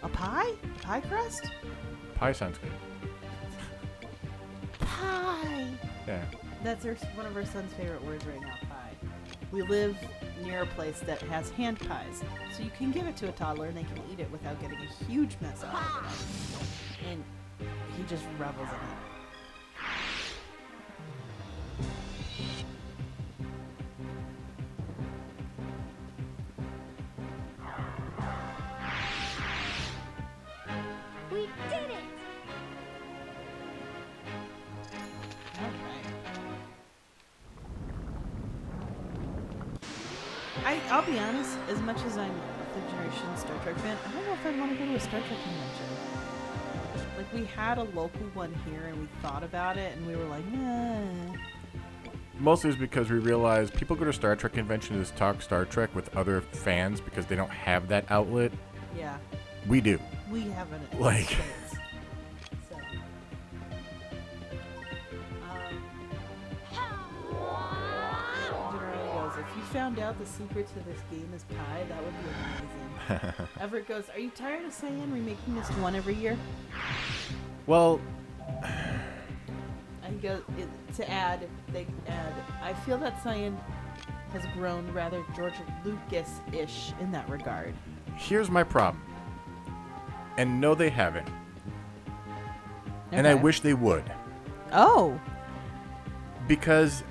A pie? Pie crust? Pie sounds good. Pie. Yeah. That's one of our son's favorite words right now. Pie. We live near a place that has hand pies, so you can give it to a toddler and they can eat it without getting a huge mess out of it. And he just revels in it. We did it! I'll be honest, as much as I'm a third generation Star Trek fan, I don't know if I'd want to go to a Star Trek convention. Like, we had a local one here and we thought about it and we were like, nah. Mostly is because we realized people go to Star Trek conventions to talk Star Trek with other fans because they don't have that outlet. Yeah. We do. We haven't. Like- So. Generally goes, if you found out the secret to this game is pie, that would be amazing. Everett goes, are you tired of Cyan remaking this one every year? Well, And he goes, to add, they add, I feel that Cyan has grown rather George Lucas-ish in that regard. here's my problem. And no, they haven't. And I Okay. wish they would. Oh! Because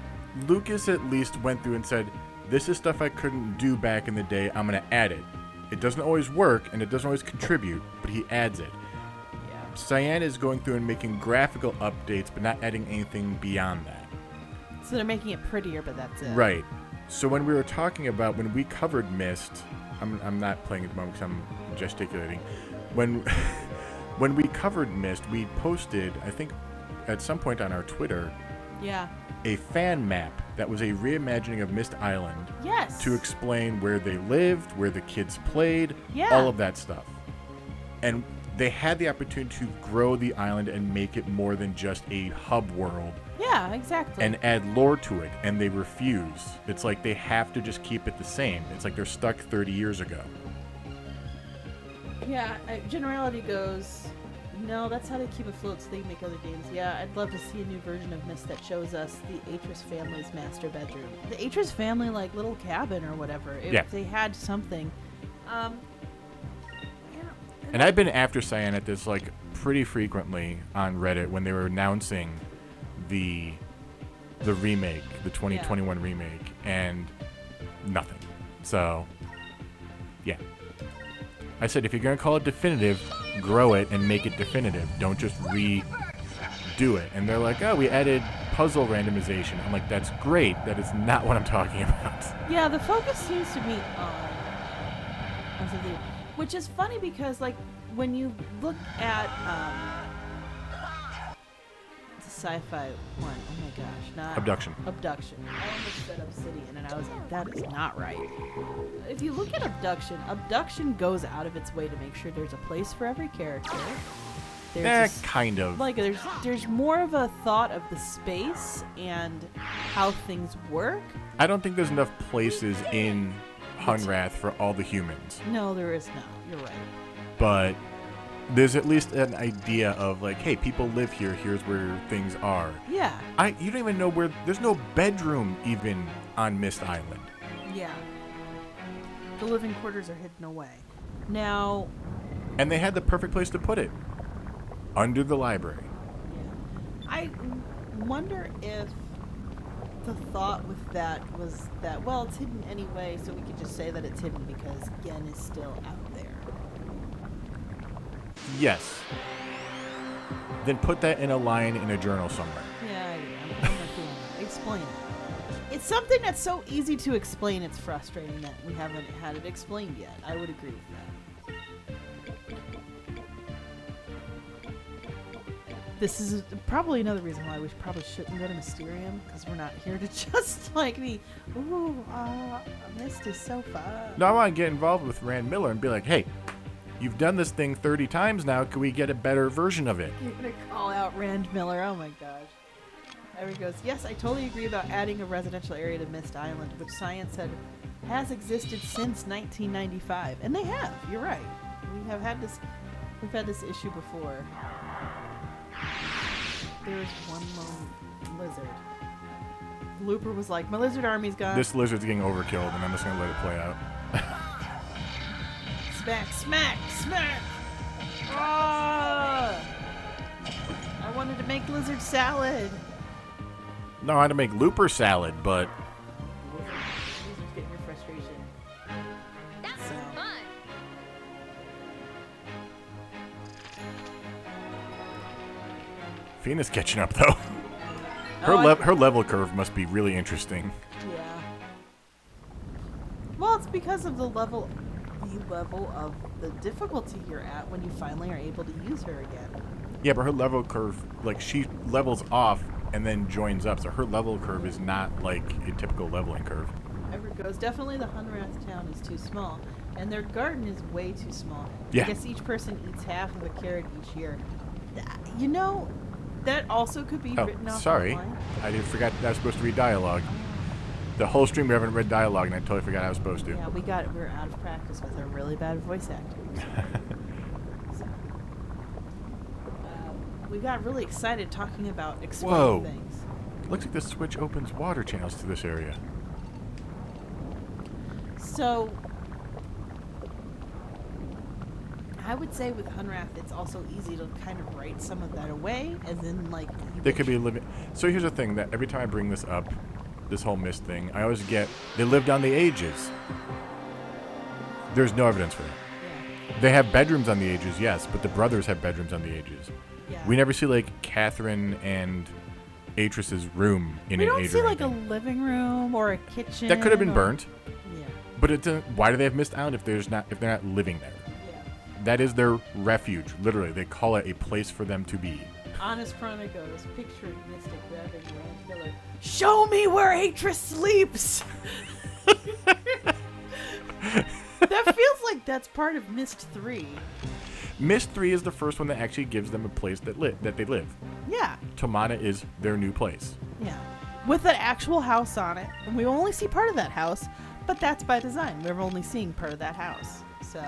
Lucas at least went through and said, this is stuff I couldn't do back in the day, I'm going to add it. It doesn't always work, and it doesn't always contribute, but he adds it. Yeah. Cyan is going through and making graphical updates, but not adding anything beyond that. So they're making it prettier, but that's it. Right. So when we were talking about, when we covered Myst, I'm not playing at the moment because I'm gesticulating. When we covered Myst, we posted, I think at some point on our Twitter, Yeah. a fan map that was a reimagining of Myst Island Yes. to explain where they lived, where the kids played, Yeah. all of that stuff. And they had the opportunity to grow the island and make it more than just a hub world Yeah, exactly. and add lore to it, and they refuse. It's like they have to just keep it the same. It's like they're stuck 30 years ago. yeah, generality goes, no, that's how they keep afloat so they can make other games. Yeah, I'd love to see a new version of Myst that shows us the Atris family's master bedroom. The Atris family, like, little cabin or whatever. If Yeah. they had something. And I've been after Cyan at this like pretty frequently on Reddit when they were announcing the remake, the 2021 remake, and nothing. So, yeah. I said if you're gonna call it definitive, grow it and make it definitive. Don't just redo it. And they're like, oh, we added puzzle randomization. I'm like, that's great. That is not what I'm talking about. Yeah, the focus seems to be on something, which is funny because, like, when you look at the sci-fi one, oh my gosh, not Abduction. Abduction. I almost said Obsidian, and I was like, that is not right. If you look at Abduction goes out of its way to make sure there's a place for every character. There's Kind of. like there's more of a thought of the space and how things work. I don't think there's enough places in Hunrath for all the humans. No, there is not. You're right. But there's at least an idea of like, hey, people live here. Here's where things are. Yeah. You don't even know where. There's no bedroom even on Mist Island. Yeah. The living quarters are hidden away. Now. And they had the perfect place to put it. Under the library. Yeah. I wonder if the thought with that was that, well, it's hidden anyway, so we could just say that it's hidden because Gen is still out there. Yes. Then put that in a line in a journal somewhere. Yeah, I'm feeling that. Explain it. It's something that's so easy to explain, it's frustrating that we haven't had it explained yet. I would agree with that. This is probably another reason why we probably shouldn't go to Mysterium, because we're not here to just like be, ooh, Mist is so fun. No, I want to get involved with Rand Miller and be like, hey, you've done this thing 30 times now. Can we get a better version of it? You're going to call out Rand Miller. Oh my gosh. There he goes. Yes, I totally agree about adding a residential area to Mist Island, which science said has existed since 1995. And they have. You're right. We've had this issue before. There's one lone lizard. Looper was like, my lizard army's gone. This lizard's getting overkilled, and I'm just going to let it play out. Smack, smack, smack! Ah! I wanted to make lizard salad. No, I had to make looper salad, but Lizard's getting your frustration. That was So. fun. Fina's catching up, though. Oh, Her level curve must be really interesting. Yeah. Well, it's because of the level of the difficulty you're at when you finally are able to use her again. Yeah, but her level curve, like, she levels off and then joins up, so her level curve is not like a typical leveling curve. Ever goes. Definitely the Hunrath town is too small, and their garden is way too small. Yeah. I guess each person eats half of a carrot each year. You know, that also could be Oh, written off sorry. online. I forgot that I was supposed to read dialogue. The whole stream we haven't read dialogue, and I totally forgot I was supposed to. Yeah, we're out of practice with our really bad voice acting. So, we got really excited talking about explaining Whoa. things. Looks like this switch opens water channels to this area. So, I would say with Hunrath, it's also easy to kind of write some of that away, as in, like... They could be living. So here's the thing, that every time I bring this up, this whole Mist thing, I always get, they lived on the ages. There's no evidence for that. Yeah. They have bedrooms on the ages, yes, but the brothers have bedrooms on the ages. Yeah. We never see, like, Catherine and Atris's room in We an don't age see, or like, a anything. living room or a kitchen. That could have been or- burnt, Yeah. but it doesn't, why do they have Mist Island if they're not living there? Yeah. That is their refuge, literally. They call it a place for them to be. Honest Chronicles, pictured Mystic grabbing Rand Miller. Show me where Atris sleeps! That feels like that's part of Mist 3. Mist 3 is the first one that actually gives them a place that they live. Yeah. Tomana is their new place. Yeah. With an actual house on it. And we only see part of that house, but that's by design. We're only seeing part of that house. So.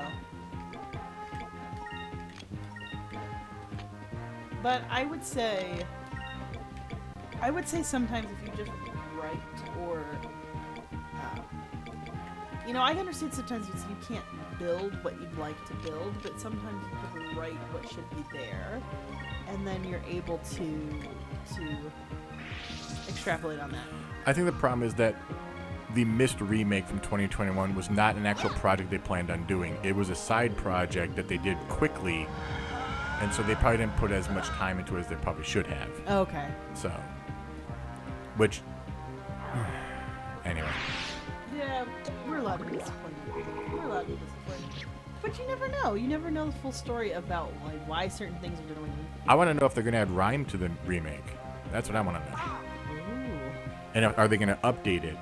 But I would say sometimes if you just write or, I understand sometimes you can't build what you'd like to build, but sometimes you could write what should be there, and then you're able to extrapolate on that. I think the problem is that the Mist remake from 2021 was not an actual project they planned on doing. It was a side project that they did quickly, and so they probably didn't put as much time into it as they probably should have. Okay. So, Which, anyway. Yeah, we're allowed to be disappointed. We're allowed to be disappointed. But you never know. You never know the full story about like why certain things are doing. I want to know if they're going to add rhyme to the remake. That's what I want to know. Ooh. And are they going to update it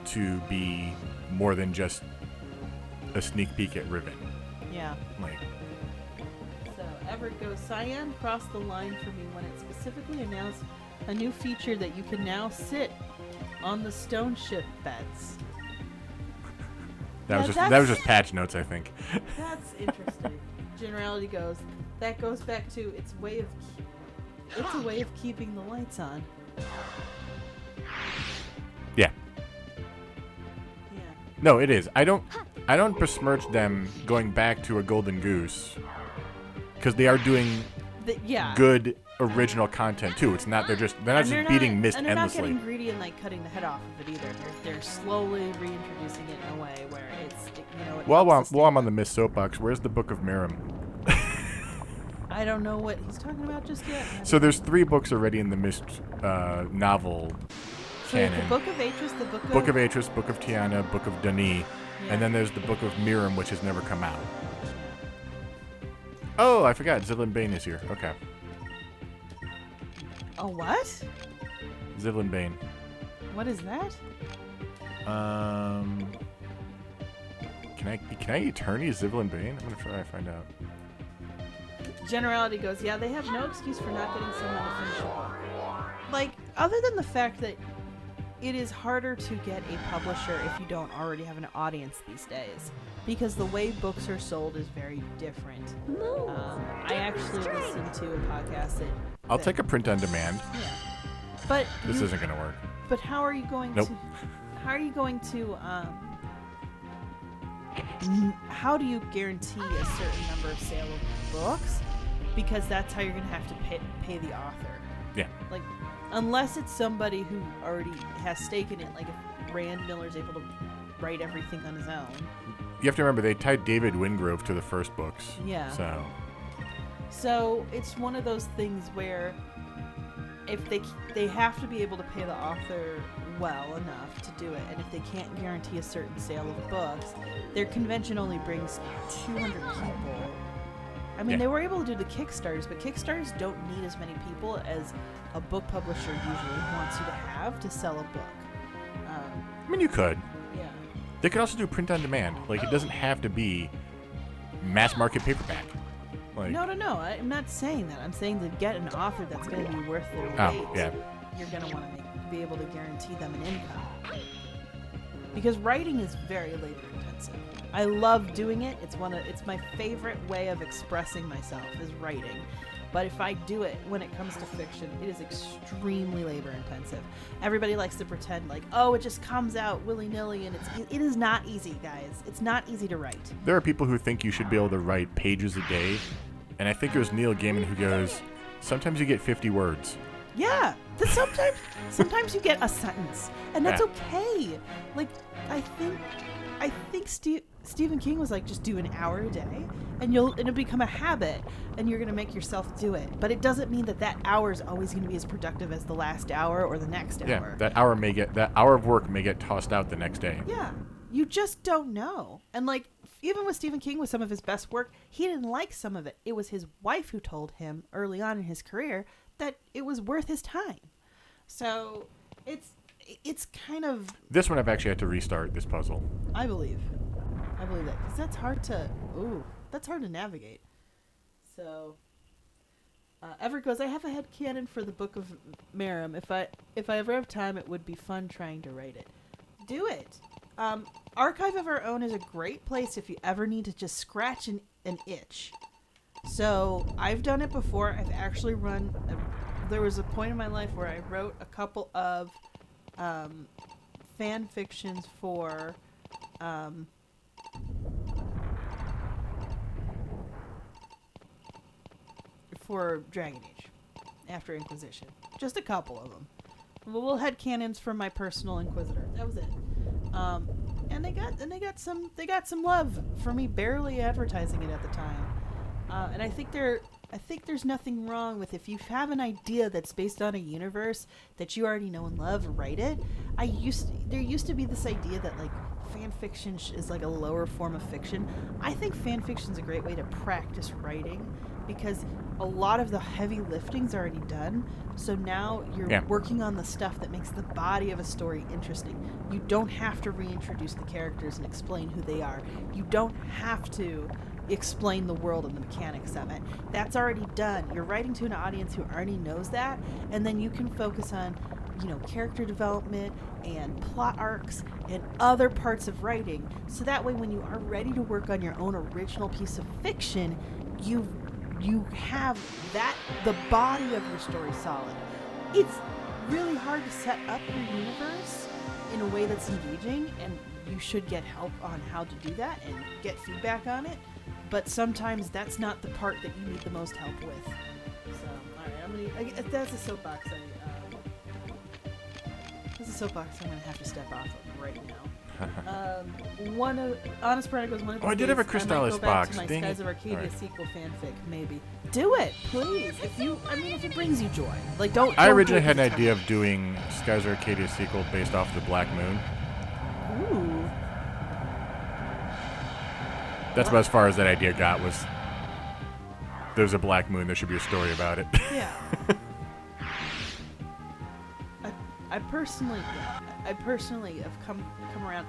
to be more than just a sneak peek at Riven? Yeah. Like, So Everett goes, Cyan crossed the line for me when it specifically announced a new feature that you can now sit on the stone ship beds. that was Yeah, just patch notes, I think. That's interesting. Generality goes, that goes back to it's a way of keeping the lights on. Yeah. Yeah. No, it is. I don't besmirch them going back to a golden goose, because they are doing Yeah. good original content too. It's not they're not just beating Mist and they're endlessly. not getting greedy and like cutting the head off of it either. They're slowly reintroducing it in a way where it While helps I'm on sustain the Mist soapbox, where's the Book of Mirim? I don't know what he's talking about just yet. So there's 3 books already in the Mist novel So canon. the Book of Atris, the Book Book of Atris, Book of Tiana, Book of Denis, Yeah. and then there's the Book of Mirim, which has never come out. Oh, I forgot. Zivlin Bane is here. Okay. Oh, what? Zivlin Bane. What is that? Can I eternity Zivlin Bane? I'm gonna try to find out. Generality goes, yeah, they have no excuse for not getting someone to finish a book. Like, other than the fact that it is harder to get a publisher if you don't already have an audience these days, because the way books are sold is very different. I actually listened to a podcast that... I'll take a print on demand. Yeah. But This isn't gonna work. But how are you going Nope. to... How do you guarantee a certain number of sale of books? Because that's how you're going to have to pay the author. Yeah. Like, unless it's somebody who already has stake in it, like if Rand Miller's able to write everything on his own. You have to remember they tied David Wingrove to the first books. Yeah. So So it's one of those things where if they have to be able to pay the author well enough to do it, and if they can't guarantee a certain sale of books, their convention only brings 200 people. I mean, Yeah. they were able to do the Kickstarters, but Kickstarters don't need as many people as a book publisher usually wants you to have to sell a book. I mean, you could. Yeah. They could also do print on demand. Like, it doesn't have to be mass market paperback. Like, No. I'm not saying that. I'm saying to get an author that's going to be worth their weight, yeah. you're going to want to be able to guarantee them an income. Because writing is very labor intensive. I love doing it. It's my favorite way of expressing myself is writing. But if I do it when it comes to fiction, it is extremely labor intensive. Everybody likes to pretend like, oh, it just comes out willy-nilly, and it is not easy, guys. It's not easy to write. There are people who think you should be able to write pages a day, and I think it was Neil Gaiman who goes, sometimes you get 50 words. Yeah, sometimes you get a sentence, and that's Yeah. okay. Like I think Stephen King was like, just do an hour a day, and it'll become a habit, and you're gonna make yourself do it. But it doesn't mean that hour is always gonna be as productive as the last hour or the next Yeah, hour. that hour of work may get tossed out the next day. Yeah, you just don't know. And like even with Stephen King, with some of his best work, he didn't like some of it. It was his wife who told him early on in his career that it was worth his time. So it's kind of... This one I've actually had to restart this puzzle. I believe that, because that's hard to navigate. So Everett goes, I have a headcanon for the Book of Mirim. If I ever have time, it would be fun trying to write it. Do it. Archive of Our Own is a great place if you ever need to just scratch an itch. So I've done it before. I've actually there was a point in my life where I wrote a couple of fan fictions for Dragon Age after Inquisition. Just a couple of them. Little headcanons from my personal Inquisitor. That was it. And they got some love for me barely advertising it at the time. And I think there's nothing wrong with if you have an idea that's based on a universe that you already know and love, write it. There used to be this idea that like fan fiction is like a lower form of fiction. I think fan fiction's a great way to practice writing because a lot of the heavy lifting's already done. So now you're working on the stuff that makes the body of a story interesting. You don't have to reintroduce the characters and explain who they are. You don't have to explain the world and the mechanics of it. That's already done. You're writing to an audience who already knows that, and then you can focus on, character development and plot arcs and other parts of writing. So that way when you are ready to work on your own original piece of fiction, you have the body of your story solid. It's really hard to set up your universe in a way that's engaging, and you should get help on how to do that and get feedback on it. But sometimes that's not the part that you need the most help with. So, alright, that's a soapbox. That's a soapbox I'm gonna have to step off of right now. Honest Prodigal was one of the I did have a Crystallis box. To my Dang Skies it. of Arcadia Alright. sequel fanfic, maybe. Do it, please. If it brings you joy, like don't. I don't originally do it had an for idea of doing Skies of Arcadia sequel based off the Black Moon. Ooh. That's about as far as that idea got. Was there's a Black Moon? There should be a story about it. Yeah. I personally have come around.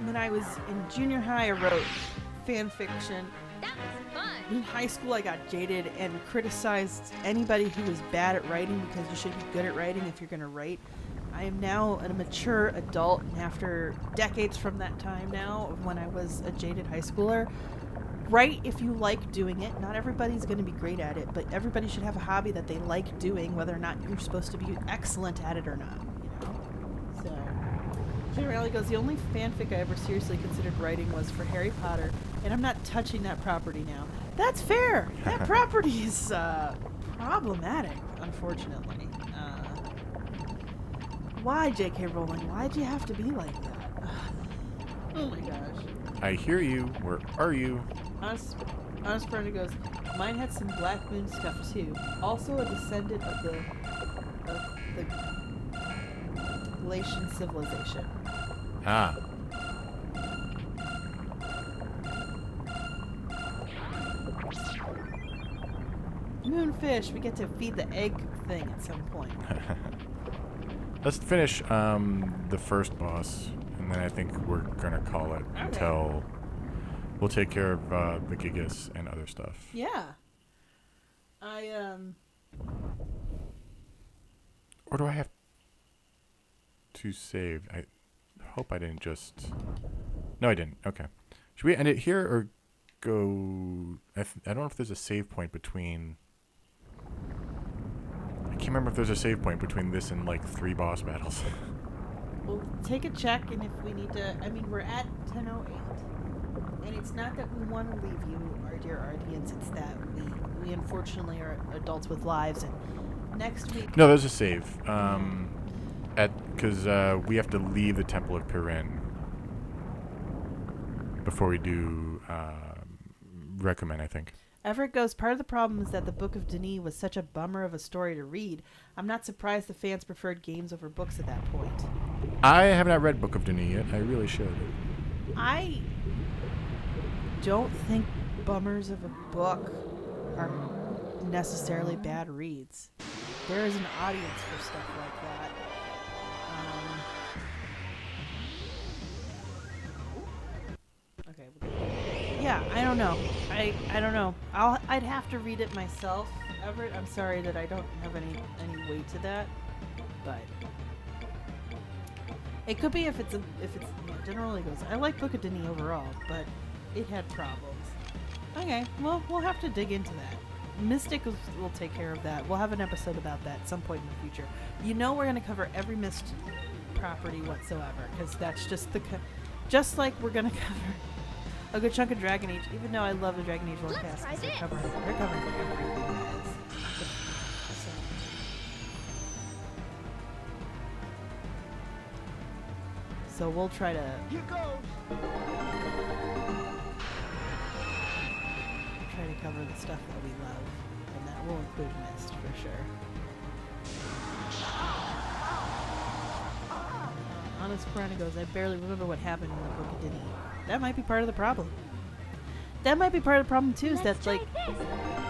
When I was in junior high, I wrote fan fiction. That was fun. In high school, I got jaded and criticized anybody who was bad at writing because you should be good at writing if you're going to write. I am now a mature adult, and after decades from that time now, of when I was a jaded high schooler, write if you like doing it. Not everybody's going to be great at it, but everybody should have a hobby that they like doing, whether or not you're supposed to be excellent at it or not. So, Generally goes, the only fanfic I ever seriously considered writing was for Harry Potter, and I'm not touching that property now. That's fair. That property is problematic, unfortunately. Why, J.K. Rowling? Why'd you have to be like that? Oh my gosh. I hear you. Where are you? Honest Brenda goes, mine had some Black Moon stuff too. Also a descendant of the Galatian civilization. Ah. Moonfish, we get to feed the egg thing at some point. Let's finish the first boss, and then I think we're gonna call it until we'll take care of the Gigas and other stuff. Yeah. Or do I have to save? I hope I didn't just... No, I didn't. Okay. Should we end it here or go... I don't know if there's a save point between... I can't remember if there's a save point between this and like 3 boss battles. We'll take a check, and if we need to... I mean, we're at 10:08. And it's not that we want to leave you, our dear audience. It's that we unfortunately are adults with lives, and next week... No, there's a save. Because we have to leave the Temple of Pirin before we do recommend, I think. Everett goes, part of the problem is that the Book of Denis was such a bummer of a story to read. I'm not surprised the fans preferred games over books at that point. I have not read Book of Denis yet. I really should. I don't think bummers of a book are necessarily bad reads. There is an audience for stuff like that. Okay. Yeah, I don't know. I don't know. I'd have to read it myself, Everett. I'm sorry that I don't have any weight to that, but it could be if it's generally goes. I like Book of Denis overall, but it had problems. Okay, well we'll have to dig into that. Mystic will take care of that. We'll have an episode about that at some point in the future. You know we're gonna cover every Myst property whatsoever, because that's just just like we're gonna cover a good chunk of Dragon Age. Even though I love the Dragon Age lore cast, try they're this. covering everything, guys. So we'll try to Here goes. the stuff that we love, and that will include Mist for sure. Honest Piranha goes, I barely remember what happened in the Book of Dini. That might be part of the problem. That might be part of the problem too, is that like,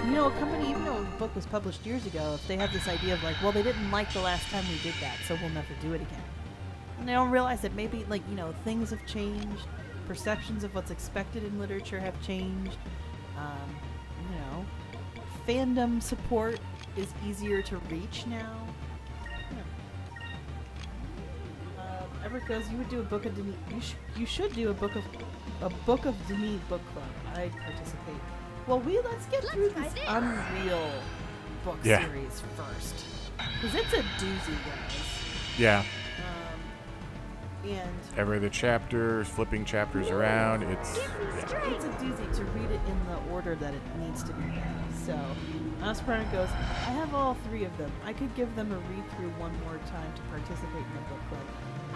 you know, a company, even though the book was published years ago, if they have this idea of like, well, they didn't like the last time we did that, so we'll never do it again. And they don't realize that maybe, like, you know, things have changed, perceptions of what's expected in literature have changed. You know, fandom support is easier to reach now. Everett goes, you would do a Book of Denis. You should do a book of Denis book club. I'd participate. Well, let's get through this Unreal book series first, because it's a doozy, guys. Yeah. And every other chapter, flipping chapters around. It's a doozy to read it in the order that it needs to be read. So, Honest Piranha goes, I have all 3 of them. I could give them a read through one more time to participate in the book club.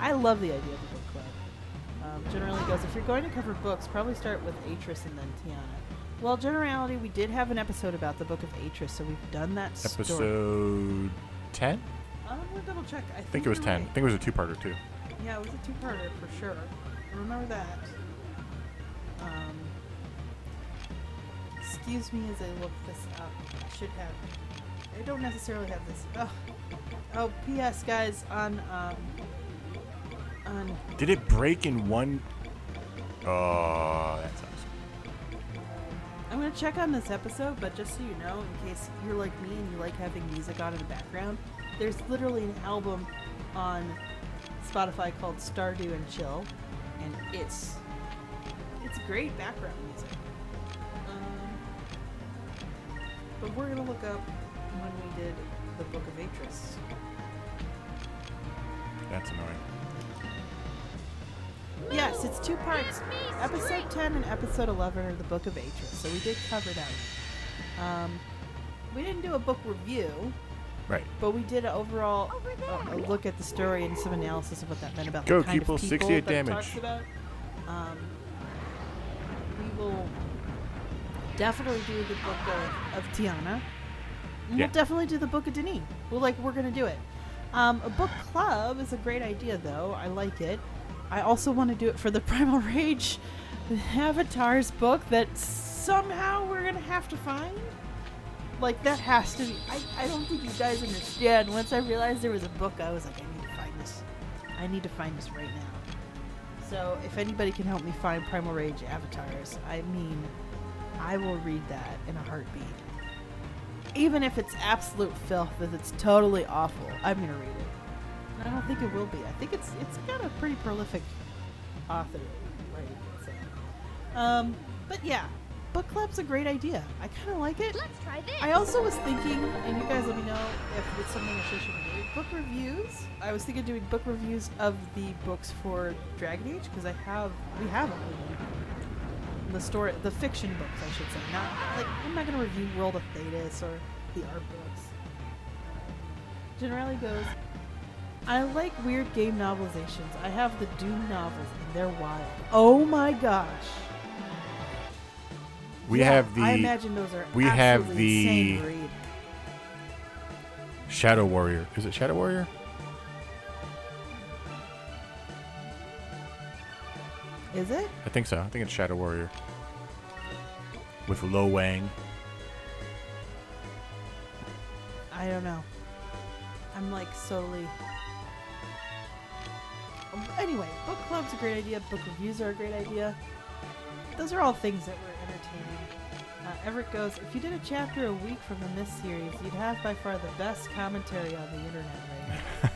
I love the idea of the book club. Generally goes, if you're going to cover books, probably start with Atris and then Tiana. Well, Generality, we did have an episode about the Book of Atris, so we've done that story. Episode 10? I'm going to double check. I think it was 10. Right. I think it was a 2-parter too. Yeah, it was a 2-parter for sure. I remember that. Excuse me as I look this up. I should have. I don't necessarily have this. Oh, P.S. guys, on. Did it break in one? Oh, that sucks. I'm gonna check on this episode, but just so you know, in case you're like me and you like having music on in the background, there's literally an album on Spotify called Stardew and Chill, and it's great background music. But we're gonna look up when we did the Book of Atris. That's annoying. Yes, it's 2 parts. Episode 10 and episode 11 are the Book of Atris, so we did cover that. We didn't do a book review. Right. But we did an overall a look at the story and some analysis of what that meant about Go, the kind people, of people 68 that it damage. talks about. We will definitely do the book of Tiana. And Yeah. we'll definitely do the Book of Denis. We're going to do it. A book club is a great idea, though. I like it. I also want to do it for the Primal Rage Avatars book that somehow we're going to have to find. Like, that has to be... I don't think you guys understand. Once I realized there was a book, I was like, I need to find this. I need to find this right now. So, if anybody can help me find Primal Rage Avatars, I mean, I will read that in a heartbeat. Even if it's absolute filth, if it's totally awful, I'm going to read it. And I don't think it will be. I think it's got a pretty prolific author writing it. So. But yeah. Book club's a great idea. I kind of like it. Let's try this. I also was thinking, and you guys let me know if it's something I should do. Book reviews. I was thinking of doing book reviews of the books for Dragon Age because we have them. The fiction books, I should say. Not like I'm not gonna review World of Thetis or the art books. Generally goes. I like weird game novelizations. I have the Doom novels and they're wild. Oh my gosh. I imagine those are insane to read. Shadow Warrior. Is it Shadow Warrior? Is it? I think so. I think it's Shadow Warrior. With Lo Wang. I don't know. I'm like solely... Anyway, book club's a great idea. Book reviews are a great idea. Those are all things that were entertaining. Everett goes, if you did a chapter a week from the Mist series, you'd have by far the best commentary on the internet right now.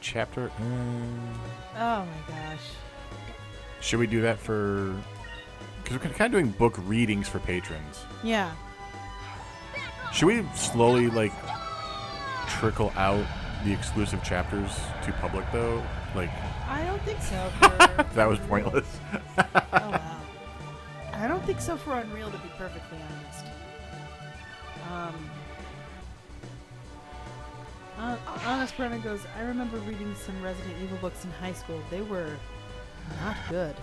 Chapter? Oh my gosh. Should we do that for... Because we're kind of doing book readings for patrons. Yeah. Should we slowly, like, trickle out the exclusive chapters to public, though? Like... I don't think so. That was pointless. Oh, wow. I don't think so for Unreal, to be perfectly honest. Honest Brennan goes, I remember reading some Resident Evil books in high school. They were not good.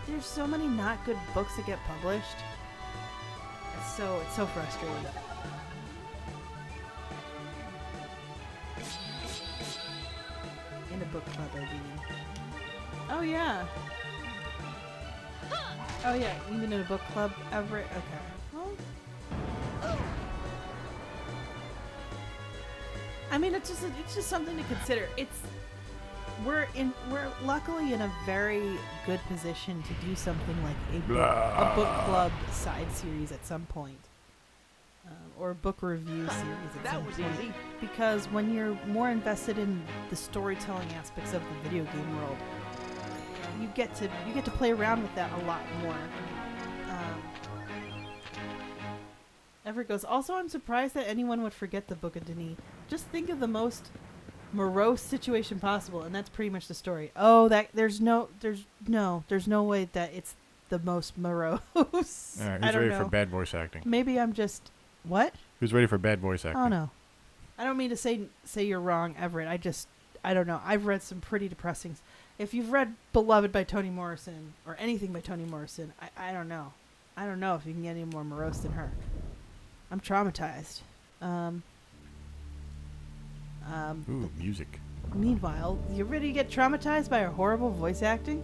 There's so many not good books that get published. It's so frustrating. In a book club, I mean. Oh yeah. Oh yeah. You mean in a book club, Everett? Okay. Well, I mean, it's just something to consider. We're luckily in a very good position to do something like a book club side series at some point, or a book review series at some point. Easy. Because when you're more invested in the storytelling aspects of the video game world, you get to play around with that a lot more. Everett goes, also, I'm surprised that anyone would forget the Book of Denis. Just think of the most morose situation possible, and that's pretty much the story. Oh, there's no way that it's the most morose. Who's I don't ready know. for bad voice acting? Maybe I'm just what? Who's ready for bad voice acting? Oh no, I don't mean to say you're wrong, Everett. I don't know. I've read some pretty depressing. If you've read Beloved by Toni Morrison or anything by Toni Morrison, I don't know. I don't know if you can get any more morose than her. I'm traumatized. Ooh, music. Meanwhile, you ready to get traumatized by her horrible voice acting?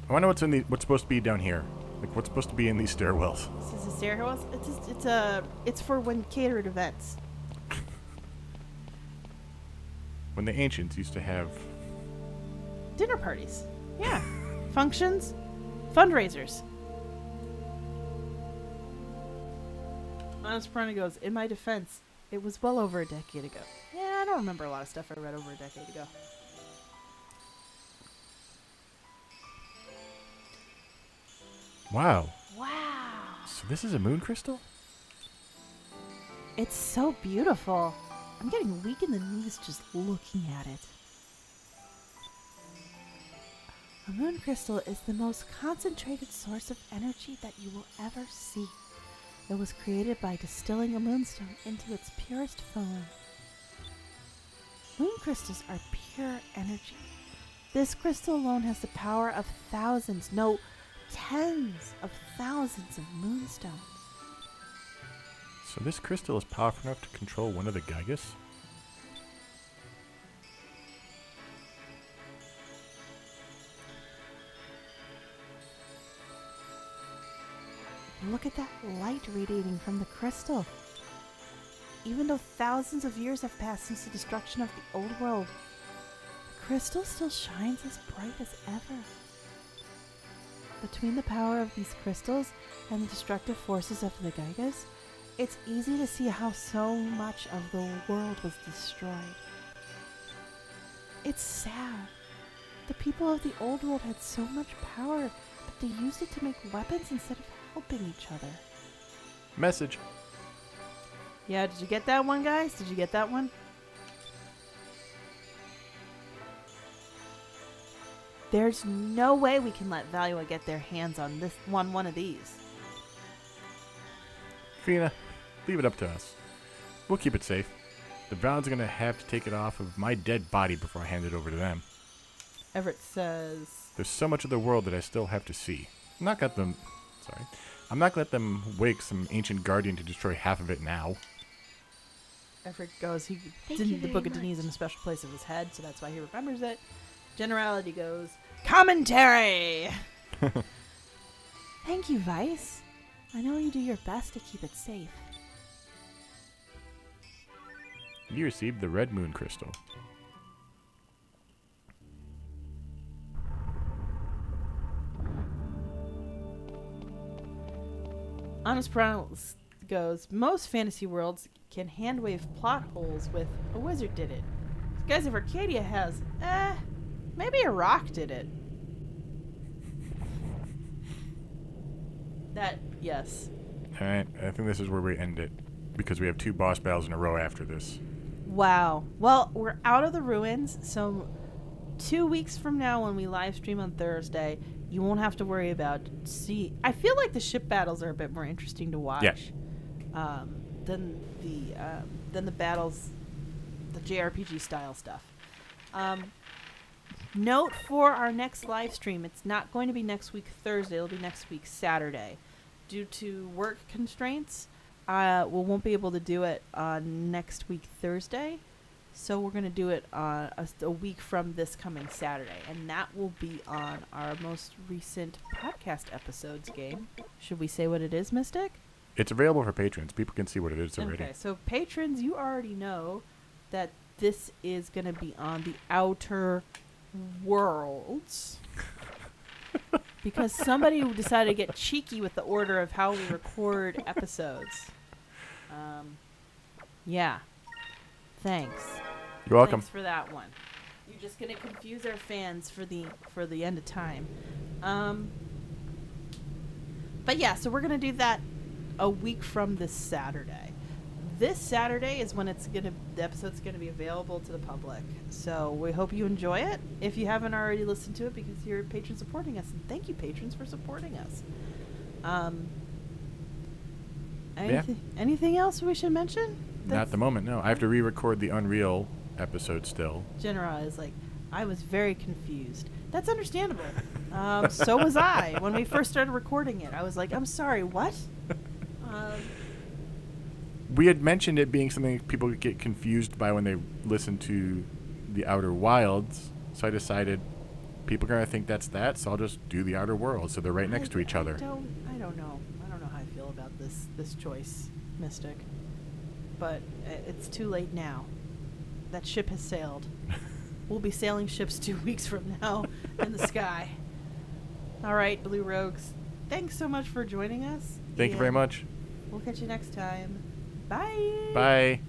I wonder what's supposed to be down here. Like, what's supposed to be in these stairwells? This is a stairwell. It's for when catered events. When the ancients used to have... Dinner parties. Yeah. Functions. Fundraisers. Honest Prana goes, in my defense, it was well over a decade ago. Yeah, I don't remember a lot of stuff I read over a decade ago. Wow. Wow. So this is a moon crystal? It's so beautiful. I'm getting weak in the knees just looking at it. A moon crystal is the most concentrated source of energy that you will ever see. It was created by distilling a moonstone into its purest form. Moon crystals are pure energy. This crystal alone has the power of thousands, no, tens of thousands of moonstones. So this crystal is powerful enough to control one of the Gygas? Look at that light radiating from the crystal. Even though thousands of years have passed since the destruction of the old world, the crystal still shines as bright as ever. Between the power of these crystals and the destructive forces of the Gygas, it's easy to see how so much of the world was destroyed. It's sad. The people of the old world had so much power, but they used it to make weapons instead of helping each other. Message. Yeah, did you get that one, guys? Did you get that one? There's no way we can let Valua get their hands on this one of these. Fina, leave it up to us. We'll keep it safe. The Valens are going to have to take it off of my dead body before I hand it over to them. Everett says... There's so much of the world that I still have to see. I'm not going to let them wake some ancient guardian to destroy half of it now. Everett goes, Thank you the very Book of much. Denis in a special place of his head, so that's why he remembers it. Generality goes, commentary! Thank you, Vice. I know you do your best to keep it safe. You received the Red Moon Crystal. Honest Pronounce goes, most fantasy worlds can handwave plot holes with a wizard did it. Guys, if Arcadia has, maybe a rock did it. That, yes. Alright, I think this is where we end it. Because we have 2 boss battles in a row after this. Wow. Well, we're out of the ruins, so 2 weeks from now when we live stream on Thursday, you won't have to worry about I feel like the ship battles are a bit more interesting to watch. Yeah. Than the battles, the JRPG style stuff. Note for our next live stream, it's not going to be next week Thursday. It'll be next week Saturday. Due to work constraints, we won't be able to do it next week Thursday. So we're going to do it a week from this coming Saturday. And that will be on our most recent podcast episodes game. Should we say what it is, Mystic? It's available for patrons. People can see what it is already. Okay, so patrons, you already know that this is going to be on the Outer Worlds. Because somebody decided to get cheeky with the order of how we record episodes. Yeah. Thanks. You're welcome. Thanks for that one. You're just going to confuse our fans for the end of time. But yeah, so we're going to do that a week from this Saturday. This Saturday is when the episode's going to be available to the public. So we hope you enjoy it. If you haven't already listened to it, because you're a patron supporting us, and thank you, patrons, for supporting us. Anything else we should mention? Not at the moment, no. I have to re-record the Unreal episode still. General is like, I was very confused. That's understandable. So was I when we first started recording it. I was like, I'm sorry, what? We had mentioned it being something people get confused by when they listen to the Outer Wilds, so I decided people are going to think that's that, so I'll just do the Outer Worlds, so they're right next to each other. I don't know. I don't know how I feel about this choice, Mystic. But it's too late now. That ship has sailed. We'll be sailing ships 2 weeks from now in the sky. All right, Blue Rogues. Thanks so much for joining us. Thank you very much. We'll catch you next time. Bye. Bye.